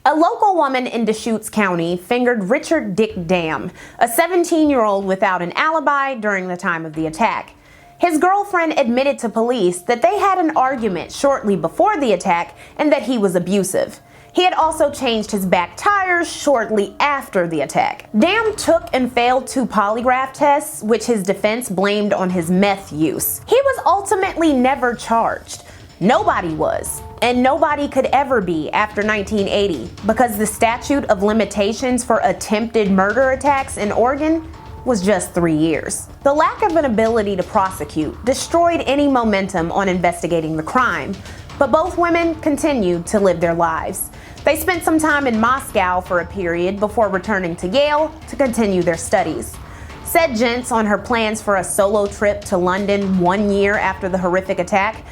A local woman in Descgutes County fingered Richard Dick Dam, a 17-year-old without an alibi during the time of the attack. His girlfriend admitted to police that they had an argument shortly before the attack and that he was abusive. He had also changed his back tires shortly after the attack. Dam took and failed 2 polygraph tests, which his defense blamed on his meth use. He was ultimately never charged. Nobody was, and nobody could ever be after 1980, because the statute of limitations for attempted murder attacks in Oregon was just 3 years. The lack of an ability to prosecute destroyed any momentum on investigating the crime, but both women continued to live their lives. They spent some time in Moscow for a period before returning to Yale to continue their studies. Said Jentz on her plans for a solo trip to London 1 year after the horrific attack,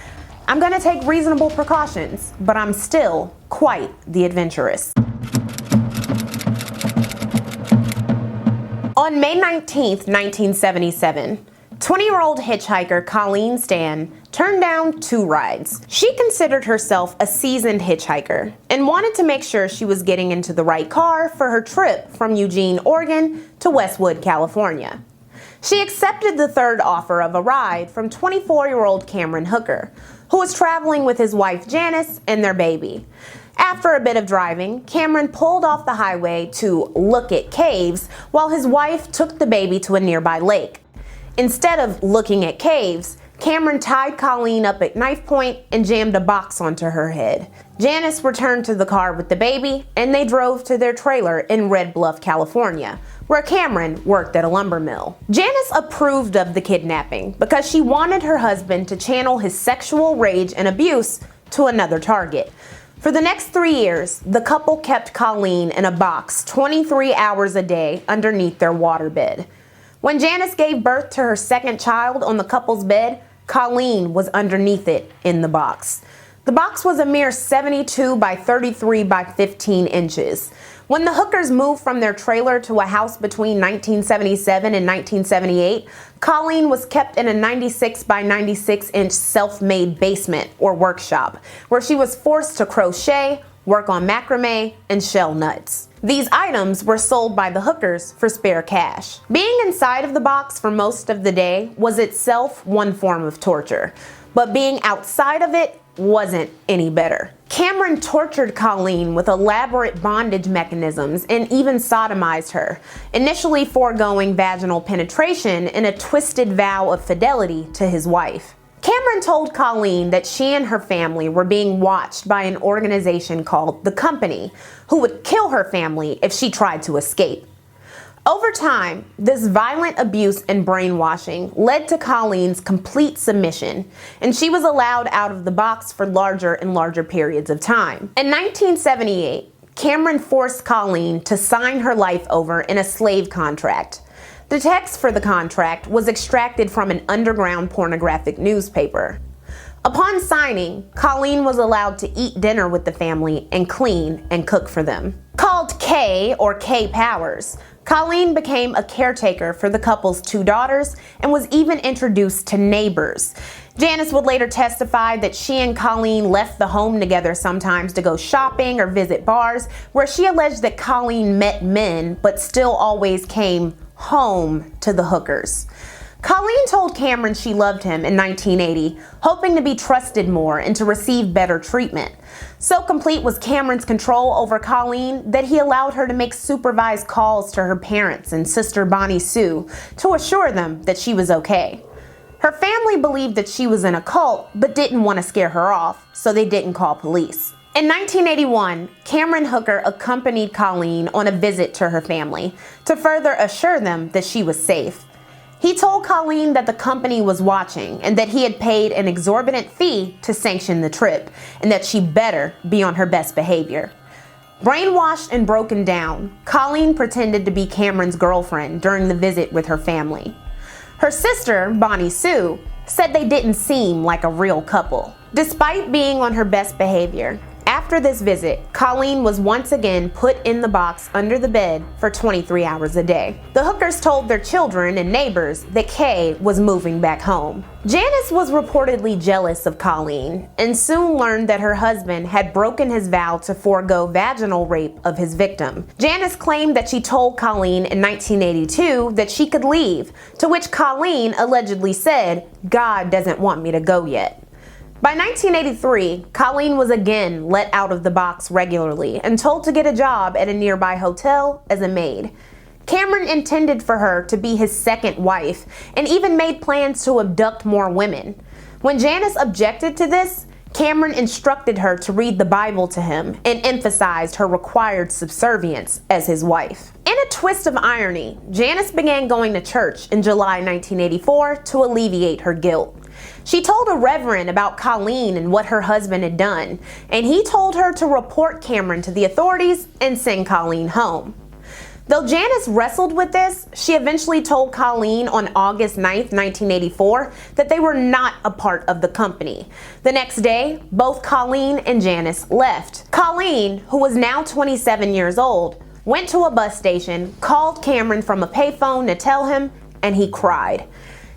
"I'm going to take reasonable precautions, but I'm still quite the adventurous." On May 19, 1977, 20-year-old hitchhiker Colleen Stan turned down 2 rides. She considered herself a seasoned hitchhiker and wanted to make sure she was getting into the right car for her trip from Eugene, Oregon to Westwood, California. She accepted the 3rd offer of a ride from 24-year-old Cameron Hooker, who was traveling with his wife Janice and their baby. After a bit of driving, Cameron pulled off the highway to look at caves while his wife took the baby to a nearby lake. Instead of looking at caves, Cameron tied Colleen up at knife point and jammed a box onto her head. Janice returned to the car with the baby, and they drove to their trailer in Red Bluff, California, where Cameron worked at a lumber mill. Janice approved of the kidnapping because she wanted her husband to channel his sexual rage and abuse to another target. For the next 3 years, the couple kept Colleen in a box 23 hours a day underneath their waterbed. When Janice gave birth to her 2nd child on the couple's bed, Colleen was underneath it in the box. The box was a mere 72 by 33 by 15 inches. When the Hookers moved from their trailer to a house between 1977 and 1978, Colleen was kept in a 96 by 96 inch self-made basement or workshop, where she was forced to crochet, work on macrame, and shell nuts. These items were sold by the Hookers for spare cash. Being inside of the box for most of the day was itself one form of torture, but being outside of it wasn't any better. Cameron tortured Colleen with elaborate bondage mechanisms and even sodomized her, initially foregoing vaginal penetration in a twisted vow of fidelity to his wife. Cameron told Colleen that she and her family were being watched by an organization called The Company, who would kill her family if she tried to escape. Over time, this violent abuse and brainwashing led to Colleen's complete submission, and she was allowed out of the box for larger and larger periods of time. In 1978, Cameron forced Colleen to sign her life over in a slave contract. The text for the contract was extracted from an underground pornographic newspaper. Upon signing, Colleen was allowed to eat dinner with the family and clean and cook for them. Called K or K Powers, Colleen became a caretaker for the couple's 2 daughters and was even introduced to neighbors. Janice would later testify that she and Colleen left the home together sometimes to go shopping or visit bars, where she alleged that Colleen met men but still always came home to the hookers. Colleen told Cameron she loved him in 1980, hoping to be trusted more and to receive better treatment. So complete was Cameron's control over Colleen that he allowed her to make supervised calls to her parents and sister Bonnie Sue to assure them that she was okay. Her family believed that she was in a cult but didn't want to scare her off, so they didn't call police. In 1981, Cameron Hooker accompanied Colleen on a visit to her family to further assure them that she was safe. He told Colleen that the company was watching and that he had paid an exorbitant fee to sanction the trip and that she better be on her best behavior. Brainwashed and broken down, Colleen pretended to be Cameron's girlfriend during the visit with her family. Her sister, Bonnie Sue, said they didn't seem like a real couple. Despite being on her best behavior, after this visit, Colleen was once again put in the box under the bed for 23 hours a day. The Hookers told their children and neighbors that Kay was moving back home. Janice was reportedly jealous of Colleen and soon learned that her husband had broken his vow to forego vaginal rape of his victim. Janice claimed that she told Colleen in 1982 that she could leave, to which Colleen allegedly said, "God doesn't want me to go yet." By 1983, Colleen was again let out of the box regularly and told to get a job at a nearby hotel as a maid. Cameron intended for her to be his second wife and even made plans to abduct more women. When Janice objected to this, Cameron instructed her to read the Bible to him and emphasized her required subservience as his wife. In a twist of irony, Janice began going to church in July 1984 to alleviate her guilt. She told a reverend about Colleen and what her husband had done, and he told her to report Cameron to the authorities and send Colleen home. Though Janice wrestled with this, she eventually told Colleen on August 9th, 1984, that they were not a part of the company. The next day, both Colleen and Janice left. Colleen, who was now 27 years old, went to a bus station, called Cameron from a payphone to tell him, and he cried.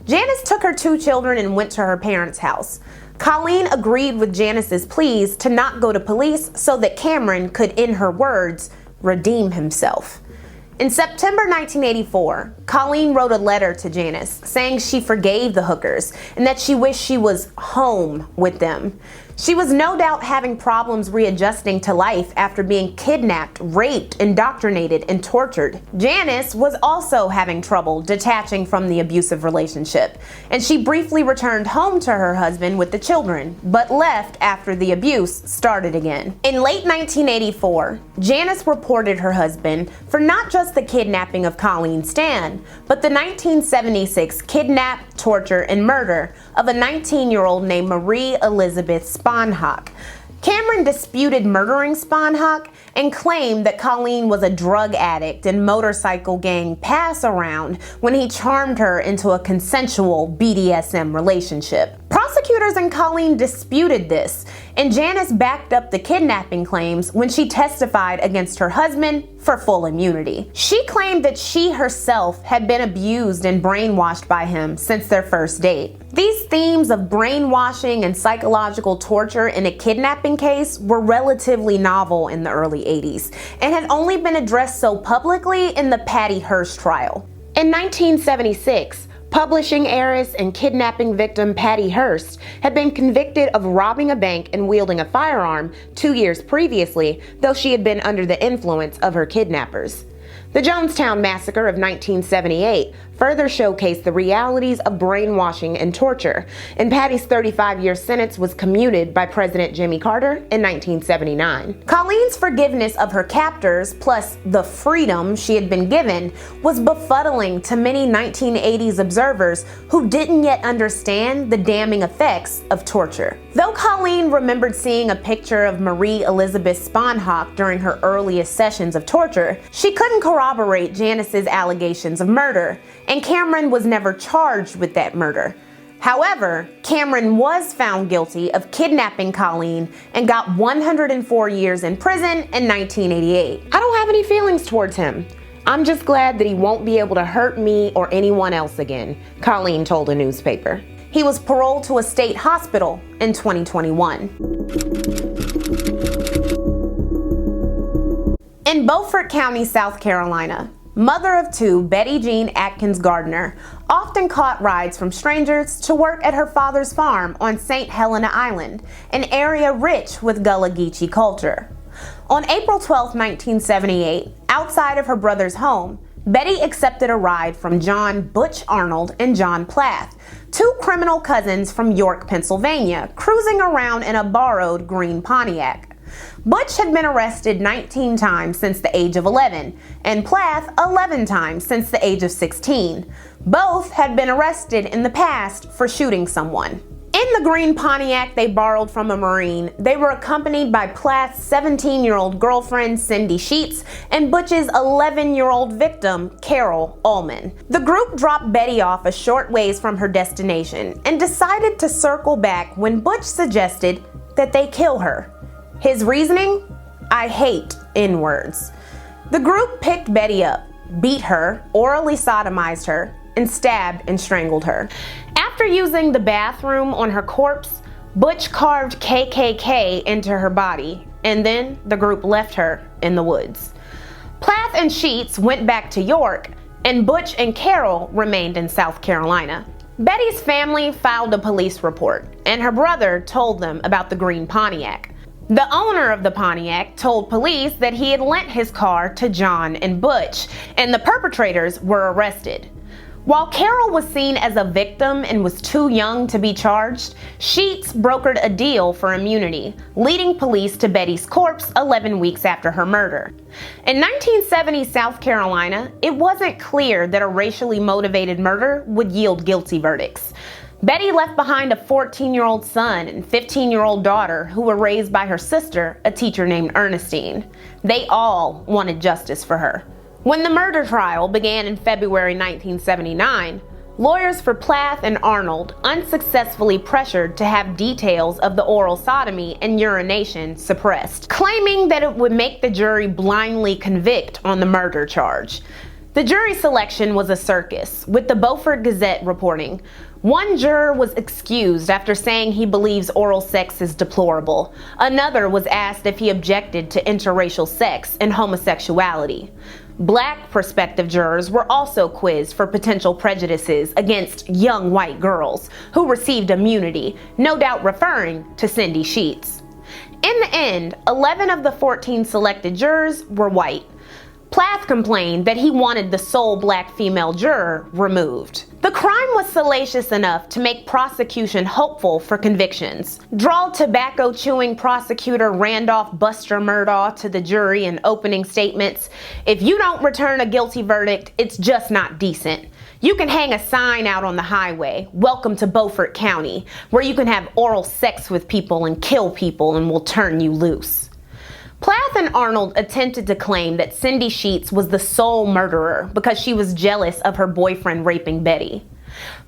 Janice took her 2 children and went to her parents' house. Colleen agreed with Janice's pleas to not go to police so that Cameron could, in her words, redeem himself. In September 1984, Colleen wrote a letter to Janice saying she forgave the Hookers and that she wished she was home with them. She was no doubt having problems readjusting to life after being kidnapped, raped, indoctrinated, and tortured. Janice was also having trouble detaching from the abusive relationship, and she briefly returned home to her husband with the children, but left after the abuse started again. In late 1984, Janice reported her husband for not just the kidnapping of Colleen Stan, but the 1976 kidnap, torture, and murder of a 19-year-old named Marie Elizabeth Spanhawk. Cameron disputed murdering Spanhawk and claimed that Colleen was a drug addict and motorcycle gang pass-around when he charmed her into a consensual BDSM relationship. Prosecutors and Colleen disputed this, and Janice backed up the kidnapping claims when she testified against her husband for full immunity. She claimed that she herself had been abused and brainwashed by him since their first date. These themes of brainwashing and psychological torture in a kidnapping case were relatively novel in the early 80s and had only been addressed so publicly in the Patty Hearst trial. In 1976, publishing heiress and kidnapping victim Patty Hearst had been convicted of robbing a bank and wielding a firearm 2 years previously, though she had been under the influence of her kidnappers. The Jonestown Massacre of 1978 further showcased the realities of brainwashing and torture, and Patty's 35-year sentence was commuted by President Jimmy Carter in 1979. Colleen's forgiveness of her captors, plus the freedom she had been given, was befuddling to many 1980s observers who didn't yet understand the damning effects of torture. Though Colleen remembered seeing a picture of Marie Elizabeth Spanhawk during her earliest sessions of torture, she couldn't corroborate Janice's allegations of murder, and Cameron was never charged with that murder. However, Cameron was found guilty of kidnapping Colleen and got 104 years in prison in 1988. I don't have any feelings towards him. "I'm just glad that he won't be able to hurt me or anyone else again," Colleen told a newspaper. He was paroled to a state hospital in 2021. In Beaufort County, South Carolina, mother of two, Betty Jean Atkins Gardner, often caught rides from strangers to work at her father's farm on St. Helena Island, an area rich with Gullah Geechee culture. On April 12, 1978, outside of her brother's home, Betty accepted a ride from John Butch Arnold and John Plath, two criminal cousins from York, Pennsylvania, cruising around in a borrowed green Pontiac. Butch had been arrested 19 times since the age of 11, and Plath 11 times since the age of 16. Both had been arrested in the past for shooting someone. In the green Pontiac they borrowed from a Marine, they were accompanied by Plath's 17-year-old girlfriend, Cindy Sheets, and Butch's 11-year-old victim, Carol Ullman. The group dropped Betty off a short ways from her destination and decided to circle back when Butch suggested that they kill her. His reasoning? "I hate N-words." The group picked Betty up, beat her, orally sodomized her, and stabbed and strangled her. After using the bathroom on her corpse, Butch carved KKK into her body, and then the group left her in the woods. Plath and Sheets went back to York, and Butch and Carol remained in South Carolina. Betty's family filed a police report, and her brother told them about the green Pontiac. The owner of the Pontiac told police that he had lent his car to John and Butch, and the perpetrators were arrested. While Carol was seen as a victim and was too young to be charged, Sheets brokered a deal for immunity, leading police to Betty's corpse 11 weeks after her murder. In 1970 South Carolina, it wasn't clear that a racially motivated murder would yield guilty verdicts. Betty left behind a 14-year-old son and 15-year-old daughter who were raised by her sister, a teacher named Ernestine. They all wanted justice for her. When the murder trial began in February 1979, lawyers for Plath and Arnold unsuccessfully pressured to have details of the oral sodomy and urination suppressed, claiming that it would make the jury blindly convict on the murder charge. The jury selection was a circus, with the Beaufort Gazette reporting, "One juror was excused after saying he believes oral sex is deplorable. Another was asked if he objected to interracial sex and homosexuality." Black prospective jurors were also quizzed for potential prejudices against young white girls, who received immunity, no doubt referring to Cindy Sheets. In the end, 11 of the 14 selected jurors were white. Plath complained that he wanted the sole black female juror removed. The crime was salacious enough to make prosecution hopeful for convictions. Draw tobacco-chewing prosecutor Randolph Buster Murduaugh to the jury in opening statements, "If you don't return a guilty verdict, it's just not decent. You can hang a sign out on the highway, 'Welcome to Beaufort County,' where you can have oral sex with people and kill people and we'll turn you loose." Plath and Arnold attempted to claim that Cindy Sheets was the sole murderer because she was jealous of her boyfriend raping Betty.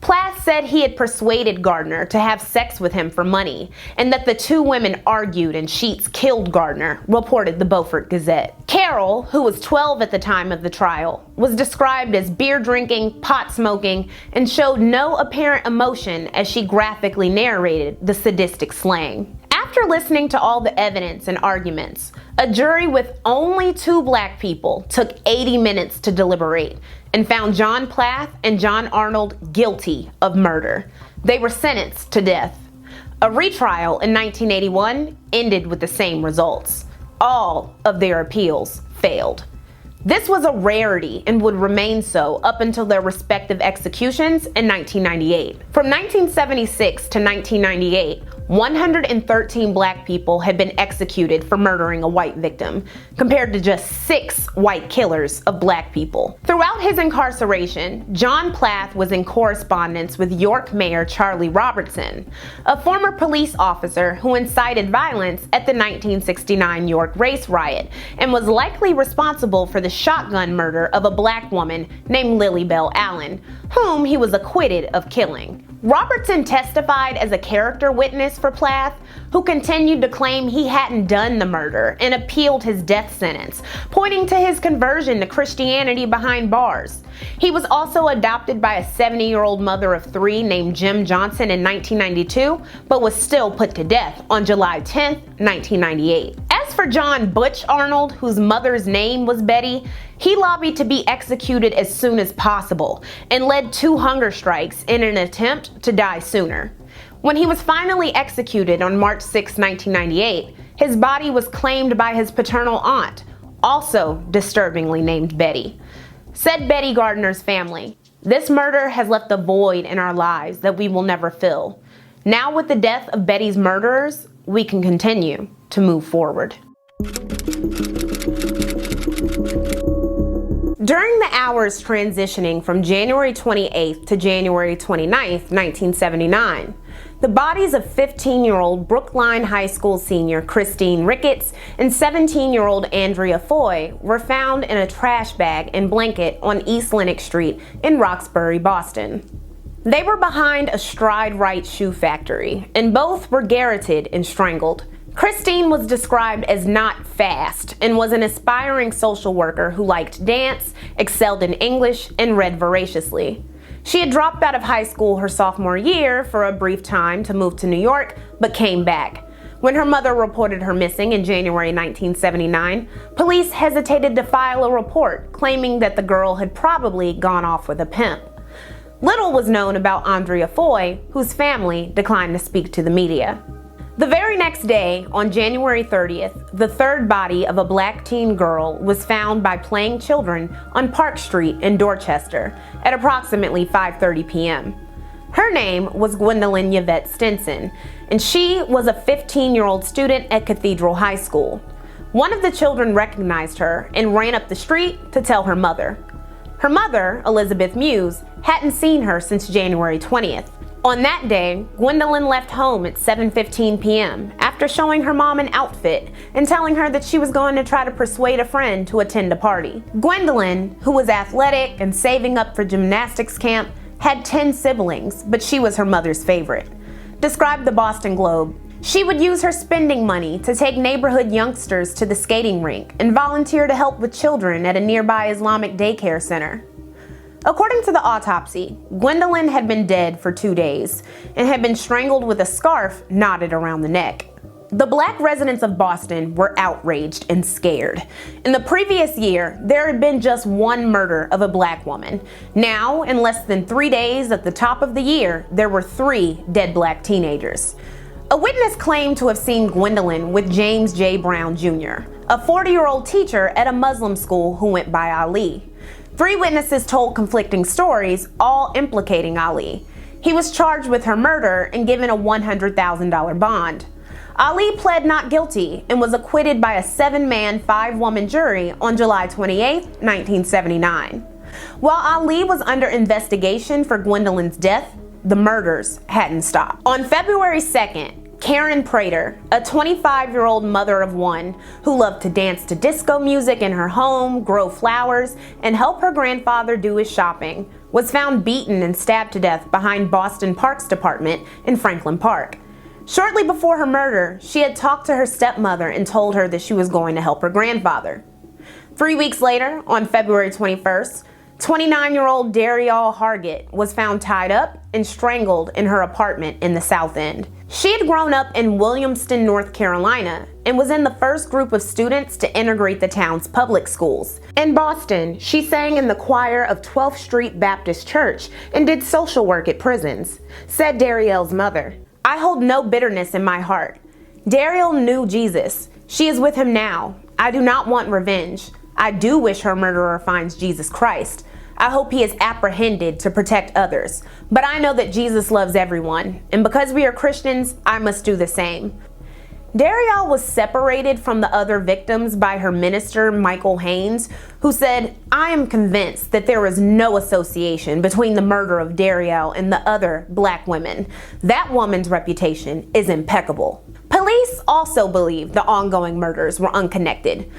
Plath said he had persuaded Gardner to have sex with him for money, and that the two women argued and Sheets killed Gardner, reported the Beaufort Gazette. Carol, who was 12 at the time of the trial, was described as beer drinking, pot smoking, and showed no apparent emotion as she graphically narrated the sadistic slang. After listening to all the evidence and arguments, a jury with only 2 black people took 80 minutes to deliberate and found John Plath and John Arnold guilty of murder. They were sentenced to death. A retrial in 1981 ended with the same results. All of their appeals failed. This was a rarity and would remain so up until their respective executions in 1998. From 1976 to 1998, 113 black people had been executed for murdering a white victim, compared to just 6 white killers of black people. Throughout his incarceration, John Plath was in correspondence with York Mayor Charlie Robertson, a former police officer who incited violence at the 1969 York race riot and was likely responsible for the shotgun murder of a black woman named Lily Bell Allen, whom he was acquitted of killing. Robertson testified as a character witness for Plath, who continued to claim he hadn't done the murder and appealed his death sentence, pointing to his conversion to Christianity behind bars. He was also adopted by a 70-year-old mother of 3 named Jim Johnson in 1992, but was still put to death on July 10, 1998. As for John Butch Arnold, whose mother's name was Betty, he lobbied to be executed as soon as possible and led 2 hunger strikes in an attempt to die sooner. When he was finally executed on March 6, 1998, his body was claimed by his paternal aunt, also disturbingly named Betty. Said Betty Gardner's family, "This murder has left a void in our lives that we will never fill. Now with the death of Betty's murderers, we can continue to move forward." During the hours transitioning from January 28th to January 29th, 1979, the bodies of 15-year-old Brookline High School senior Christine Ricketts and 17-year-old Andrea Foye were found in a trash bag and blanket on East Lenox Street in Roxbury, Boston. They were behind a Stride Right shoe factory, and both were garroted and strangled. Christine was described as not fast and was an aspiring social worker who liked dance, excelled in English, and read voraciously. She had dropped out of high school her sophomore year for a brief time to move to New York, but came back. When her mother reported her missing in January 1979, police hesitated to file a report claiming that the girl had probably gone off with a pimp. Little was known about Andrea Foye, whose family declined to speak to the media. The very next day, on January 30th, the third body of a black teen girl was found by playing children on Park Street in Dorchester at approximately 5:30 p.m. Her name was Gwendolyn Yvette Stinson, and she was a 15-year-old student at Cathedral High School. One of the children recognized her and ran up the street to tell her mother. Her mother, Elizabeth Muse, hadn't seen her since January 20th. On that day, Gwendolyn left home at 7:15 p.m. after showing her mom an outfit and telling her that she was going to try to persuade a friend to attend a party. Gwendolyn, who was athletic and saving up for gymnastics camp, had 10 siblings, but she was her mother's favorite. Described the Boston Globe, she would use her spending money to take neighborhood youngsters to the skating rink and volunteer to help with children at a nearby Islamic daycare center. According to the autopsy, Gwendolyn had been dead for 2 days and had been strangled with a scarf knotted around the neck. The black residents of Boston were outraged and scared. In the previous year, there had been just 1 murder of a black woman. Now, in less than 3 days at the top of the year, there were 3 dead black teenagers. A witness claimed to have seen Gwendolyn with James J. Brown Jr., a 40-year-old teacher at a Muslim school who went by Ali. 3 witnesses told conflicting stories, all implicating Ali. He was charged with her murder and given a $100,000 bond. Ali pled not guilty and was acquitted by a 7-man, 5-woman jury on July 28, 1979. While Ali was under investigation for Gwendolyn's death, the murders hadn't stopped. On February 2nd, Karen Prater, a 25-year-old mother of 1 who loved to dance to disco music in her home, grow flowers, and help her grandfather do his shopping, was found beaten and stabbed to death behind Boston Parks Department in Franklin Park. Shortly before her murder, she had talked to her stepmother and told her that she was going to help her grandfather. 3 weeks later, on February 21st, 29-year-old Darielle Hargett was found tied up and strangled in her apartment in the South End. She had grown up in Williamston, North Carolina, and was in the first group of students to integrate the town's public schools. In Boston, she sang in the choir of 12th Street Baptist Church and did social work at prisons. Said Darielle's mother, "I hold no bitterness in my heart. Darielle knew Jesus. She is with him now. I do not want revenge. I do wish her murderer finds Jesus Christ. I hope he is apprehended to protect others. But I know that Jesus loves everyone, and because we are Christians, I must do the same." Darielle was separated from the other victims by her minister, Michael Haynes, who said, "I am convinced that there is no association between the murder of Darielle and the other black women. That woman's reputation is impeccable." Police also believe the ongoing murders were unconnected.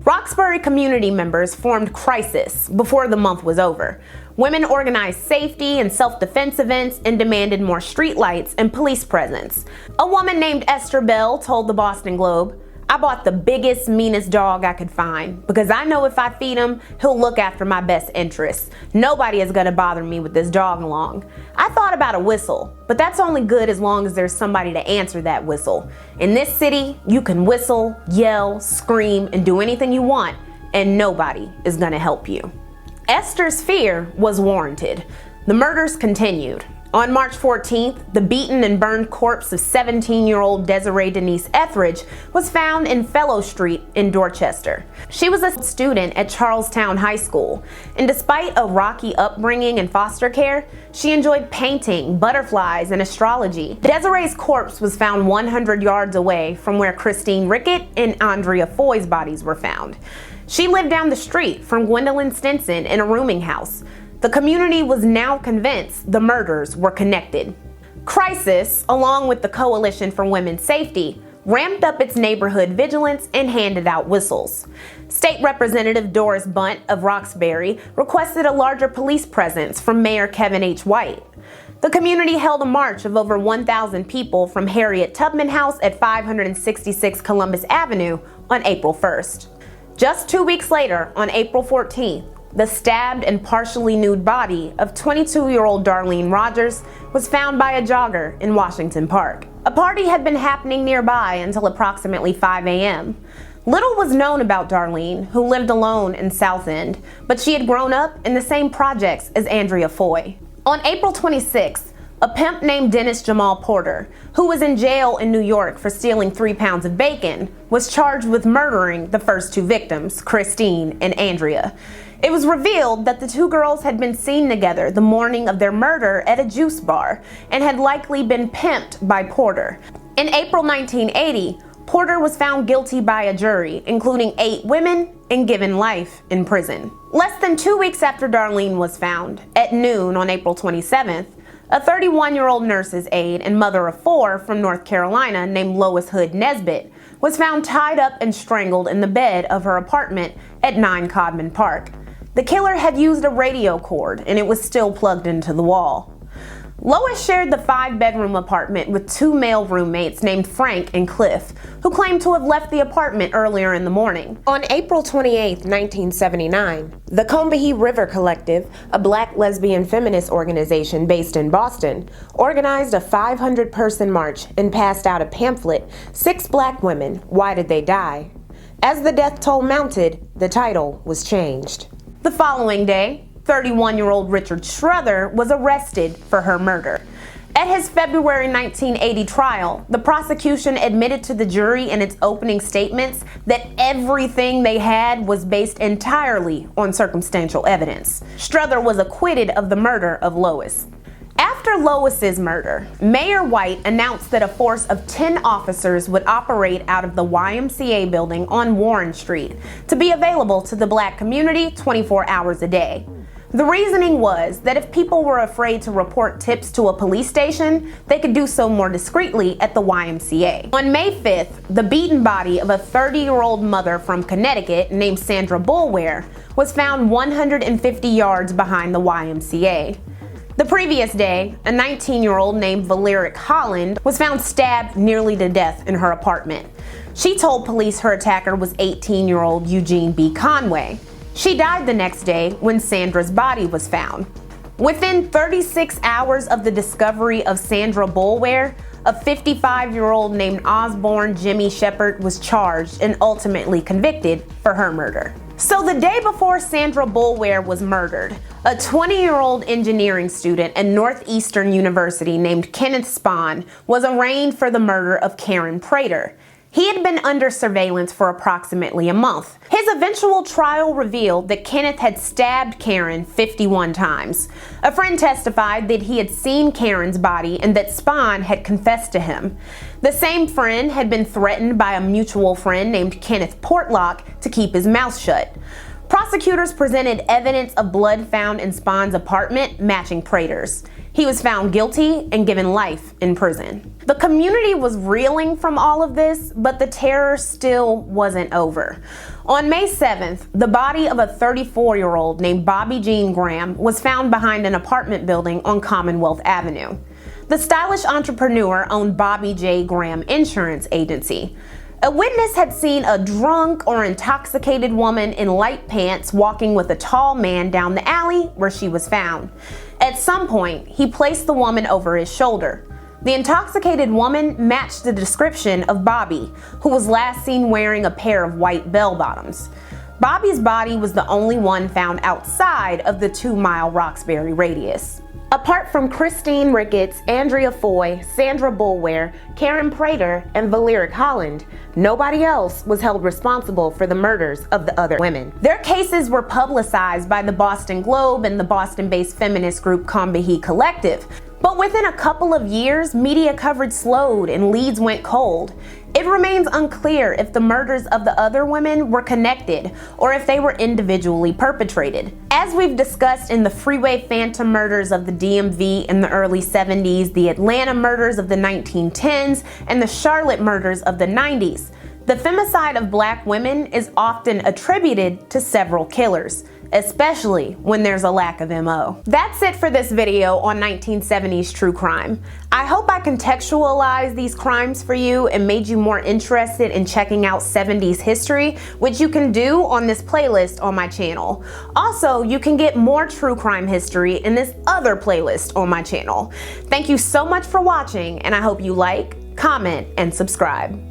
Roxbury community members formed Crisis before the month was over. Women organized safety and self-defense events and demanded more streetlights and police presence. A woman named Esther Bell told the Boston Globe, "I bought the biggest, meanest dog I could find because I know if I feed him, he'll look after my best interests. Nobody is going to bother me with this dog along. I thought about a whistle, but that's only good as long as there's somebody to answer that whistle. In this city, you can whistle, yell, scream, and do anything you want, and nobody is going to help you." Esther's fear was warranted. The murders continued. On March 14th, the beaten and burned corpse of 17-year-old Desiree Denise Etheridge was found in Fellow Street in Dorchester. She was a student at Charlestown High School, and despite a rocky upbringing in foster care, she enjoyed painting, butterflies, and astrology. Desiree's corpse was found 100 yards away from where Christine Rickett and Andrea Foye's bodies were found. She lived down the street from Gwendolyn Stinson in a rooming house. The community was now convinced the murders were connected. Crisis, along with the Coalition for Women's Safety, ramped up its neighborhood vigilance and handed out whistles. State Representative Doris Bunt of Roxbury requested a larger police presence from Mayor Kevin H. White. The community held a march of over 1,000 people from Harriet Tubman House at 566 Columbus Avenue on April 1st. Just 2 weeks later, on April 14th, the stabbed and partially nude body of 22-year-old Darlene Rogers was found by a jogger in Washington Park. A party had been happening nearby until approximately 5 a.m. Little was known about Darlene, who lived alone in South End, but she had grown up in the same projects as Andrea Foye. On April 26th, a pimp named Dennis Jamal Porter, who was in jail in New York for stealing 3 pounds of bacon, was charged with murdering the first two victims, Christine and Andrea. It was revealed that the two girls had been seen together the morning of their murder at a juice bar and had likely been pimped by Porter. In April 1980, Porter was found guilty by a jury, including 8 women, and given life in prison. Less than 2 weeks after Darlene was found, at noon on April 27th, a 31-year-old nurse's aide and mother of 4 from North Carolina named Lois Hood Nesbitt was found tied up and strangled in the bed of her apartment at 9 Codman Park. The killer had used a radio cord and it was still plugged into the wall. Lois shared the 5-bedroom apartment with 2 male roommates named Frank and Cliff, who claimed to have left the apartment earlier in the morning. On April 28, 1979, the Combahee River Collective, a black lesbian feminist organization based in Boston, organized a 500-person march and passed out a pamphlet, 6 Black Women, Why Did They Die? As the death toll mounted, the title was changed. The following day, 31-year-old Richard Strother was arrested for her murder. At his February 1980 trial, the prosecution admitted to the jury in its opening statements that everything they had was based entirely on circumstantial evidence. Strother was acquitted of the murder of Lois. After Lois's murder, Mayor White announced that a force of 10 officers would operate out of the YMCA building on Warren Street to be available to the black community 24 hours a day. The reasoning was that if people were afraid to report tips to a police station, they could do so more discreetly at the YMCA. On May 5th, the beaten body of a 30-year-old mother from Connecticut named Sandra Boulware was found 150 yards behind the YMCA. The previous day, a 19-year-old named Valeric Holland was found stabbed nearly to death in her apartment. She told police her attacker was 18-year-old Eugene B. Conway. She died the next day when Sandra's body was found. Within 36 hours of the discovery of Sandra Boulware, a 55-year-old named Osborne Jimmy Shepard was charged and ultimately convicted for her murder. So the day before Sandra Boulware was murdered, a 20-year-old engineering student at Northeastern University named Kenneth Spahn was arraigned for the murder of Karen Prater. He had been under surveillance for approximately a month. His eventual trial revealed that Kenneth had stabbed Karen 51 times. A friend testified that he had seen Karen's body and that Spahn had confessed to him. The same friend had been threatened by a mutual friend named Kenneth Portlock to keep his mouth shut. Prosecutors presented evidence of blood found in Spahn's apartment matching Prater's. He was found guilty and given life in prison. The community was reeling from all of this, but the terror still wasn't over. On May 7th, the body of a 34-year-old named Bobby Jean Graham was found behind an apartment building on Commonwealth Avenue. The stylish entrepreneur owned Bobby J. Graham Insurance Agency. A witness had seen a drunk or intoxicated woman in light pants walking with a tall man down the alley where she was found. At some point, he placed the woman over his shoulder. The intoxicated woman matched the description of Bobby, who was last seen wearing a pair of white bell-bottoms. Bobby's body was the only one found outside of the 2-mile Roxbury radius. Apart from Christine Ricketts, Andrea Foye, Sandra Boulware, Karen Prater, and Valeric Holland, nobody else was held responsible for the murders of the other women. Their cases were publicized by the Boston Globe and the Boston-based feminist group Combahee Collective. But within a couple of years, media coverage slowed and leads went cold. It remains unclear if the murders of the other women were connected or if they were individually perpetrated. As we've discussed in the Freeway Phantom murders of the DMV in the early 70s, the Atlanta murders of the 1910s, and the Charlotte murders of the 90s, the femicide of black women is often attributed to several killers, especially when there's a lack of MO. That's it for this video on 1970s true crime. I hope I contextualized these crimes for you and made you more interested in checking out 70s history, which you can do on this playlist on my channel. Also, you can get more true crime history in this other playlist on my channel. Thank you so much for watching, and I hope you like, comment, and subscribe.